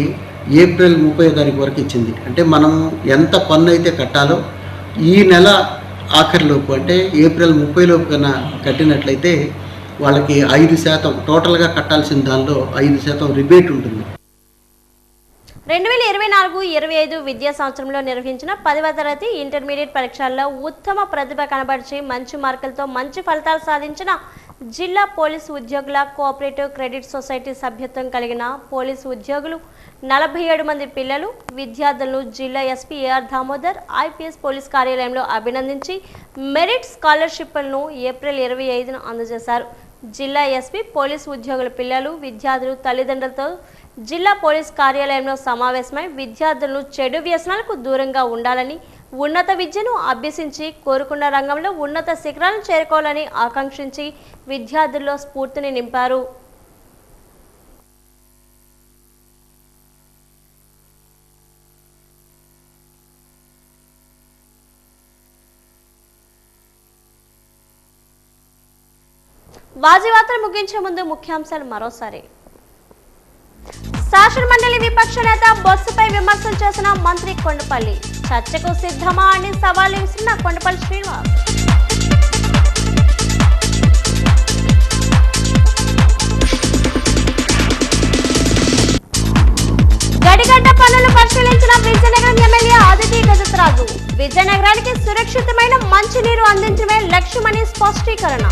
ఏప్రిల్ 30వ తారీఖు వరకు ఇచ్చింది. అంటే మనం ఎంత పన్ను అయితే కట్టాలో ఈ నెల ఆఖరిలోపు అంటే ఏప్రిల్ 30 లోపు కన్నా కట్టినట్లయితే వాళ్ళకి 5% టోటల్గా కట్టాల్సిన దానిలో 5% రిబేట్ ఉంటుంది. 2024-25 విద్యా సంవత్సరంలో నిర్వహించిన 10వ తరగతి ఇంటర్మీడియట్ పరీక్షల్లో ఉత్తమ ప్రతిభ కనబరిచి మంచి మార్కులతో మంచి ఫలితాలు సాధించిన జిల్లా పోలీసు ఉద్యోగుల కోఆపరేటివ్ క్రెడిట్ సొసైటీ సభ్యత్వం కలిగిన పోలీసు ఉద్యోగులు 47 మంది పిల్లలు విద్యార్థులను జిల్లా SP AR Damodar IPS police కార్యాలయంలో అభినందించి మెరిట్ స్కాలర్షిప్లను ఏప్రిల్ 25న అందజేశారు. జిల్లా ఎస్పీ పోలీసు ఉద్యోగుల పిల్లలు విద్యార్థులు తల్లిదండ్రులతో జిల్లా పోలీస్ కార్యాలయంలో సమావేశమై విద్యార్థులను చెడు వ్యసనాలకు దూరంగా ఉండాలని, ఉన్నత విద్యను అభ్యసించి కోరుకున్న రంగంలో ఉన్నత శిఖరాలను చేరుకోవాలని ఆకాంక్షించి విద్యార్థుల్లో స్ఫూర్తిని నింపారు. వాజీవార్తలు ముగించే ముందు ముఖ్యాంశాలు మరోసారి. శాసన మండలి విపక్ష నేత బొత్సపై విమర్శలు చేసిన మంత్రి కొండపల్లి. చర్చకు సిద్ధమా అని సవాల్ విసిరిన కొండపల్లి శ్రీనివాస్. గడిగడ్డ పనులు పరిశీలించిన విజయనగరం ఎమ్మెల్యే ఆదితి గజతరాజు. విజయనగరానికి సురక్షితమైన మంచినీరు అందించడమే లక్ష్యమని స్పష్టీకరణ.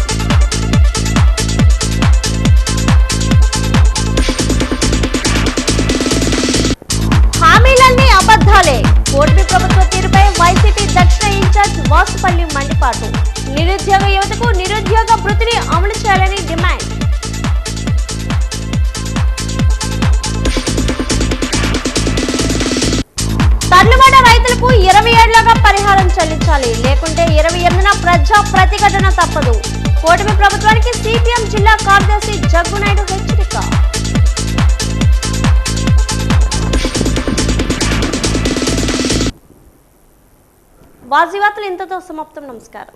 హామీలన్నీ అబద్ధాలే. కూటమి ప్రభుత్వ తీరుపై వైసీపీ దక్షిణ ఇన్ఛార్జ్ వాసుపల్లి మండిపాటు. నిరుద్యోగ యువతకు నిరుద్యోగ భృతిని అమలు చేయాలని డిమాండ్. తర్లువాడ రైతులకు 20 ఏళ్లుగా పరిహారం చెల్లించాలి, లేకుంటే 28న ప్రజా ప్రతిఘటన తప్పదు. కూటమి ప్రభుత్వానికి సిపిఎం జిల్లా కార్యదర్శి జగ్గునాయుడు హెచ్చరిక. వాజీవార్తలు ఇంతతో సమాప్తం. నమస్కారం.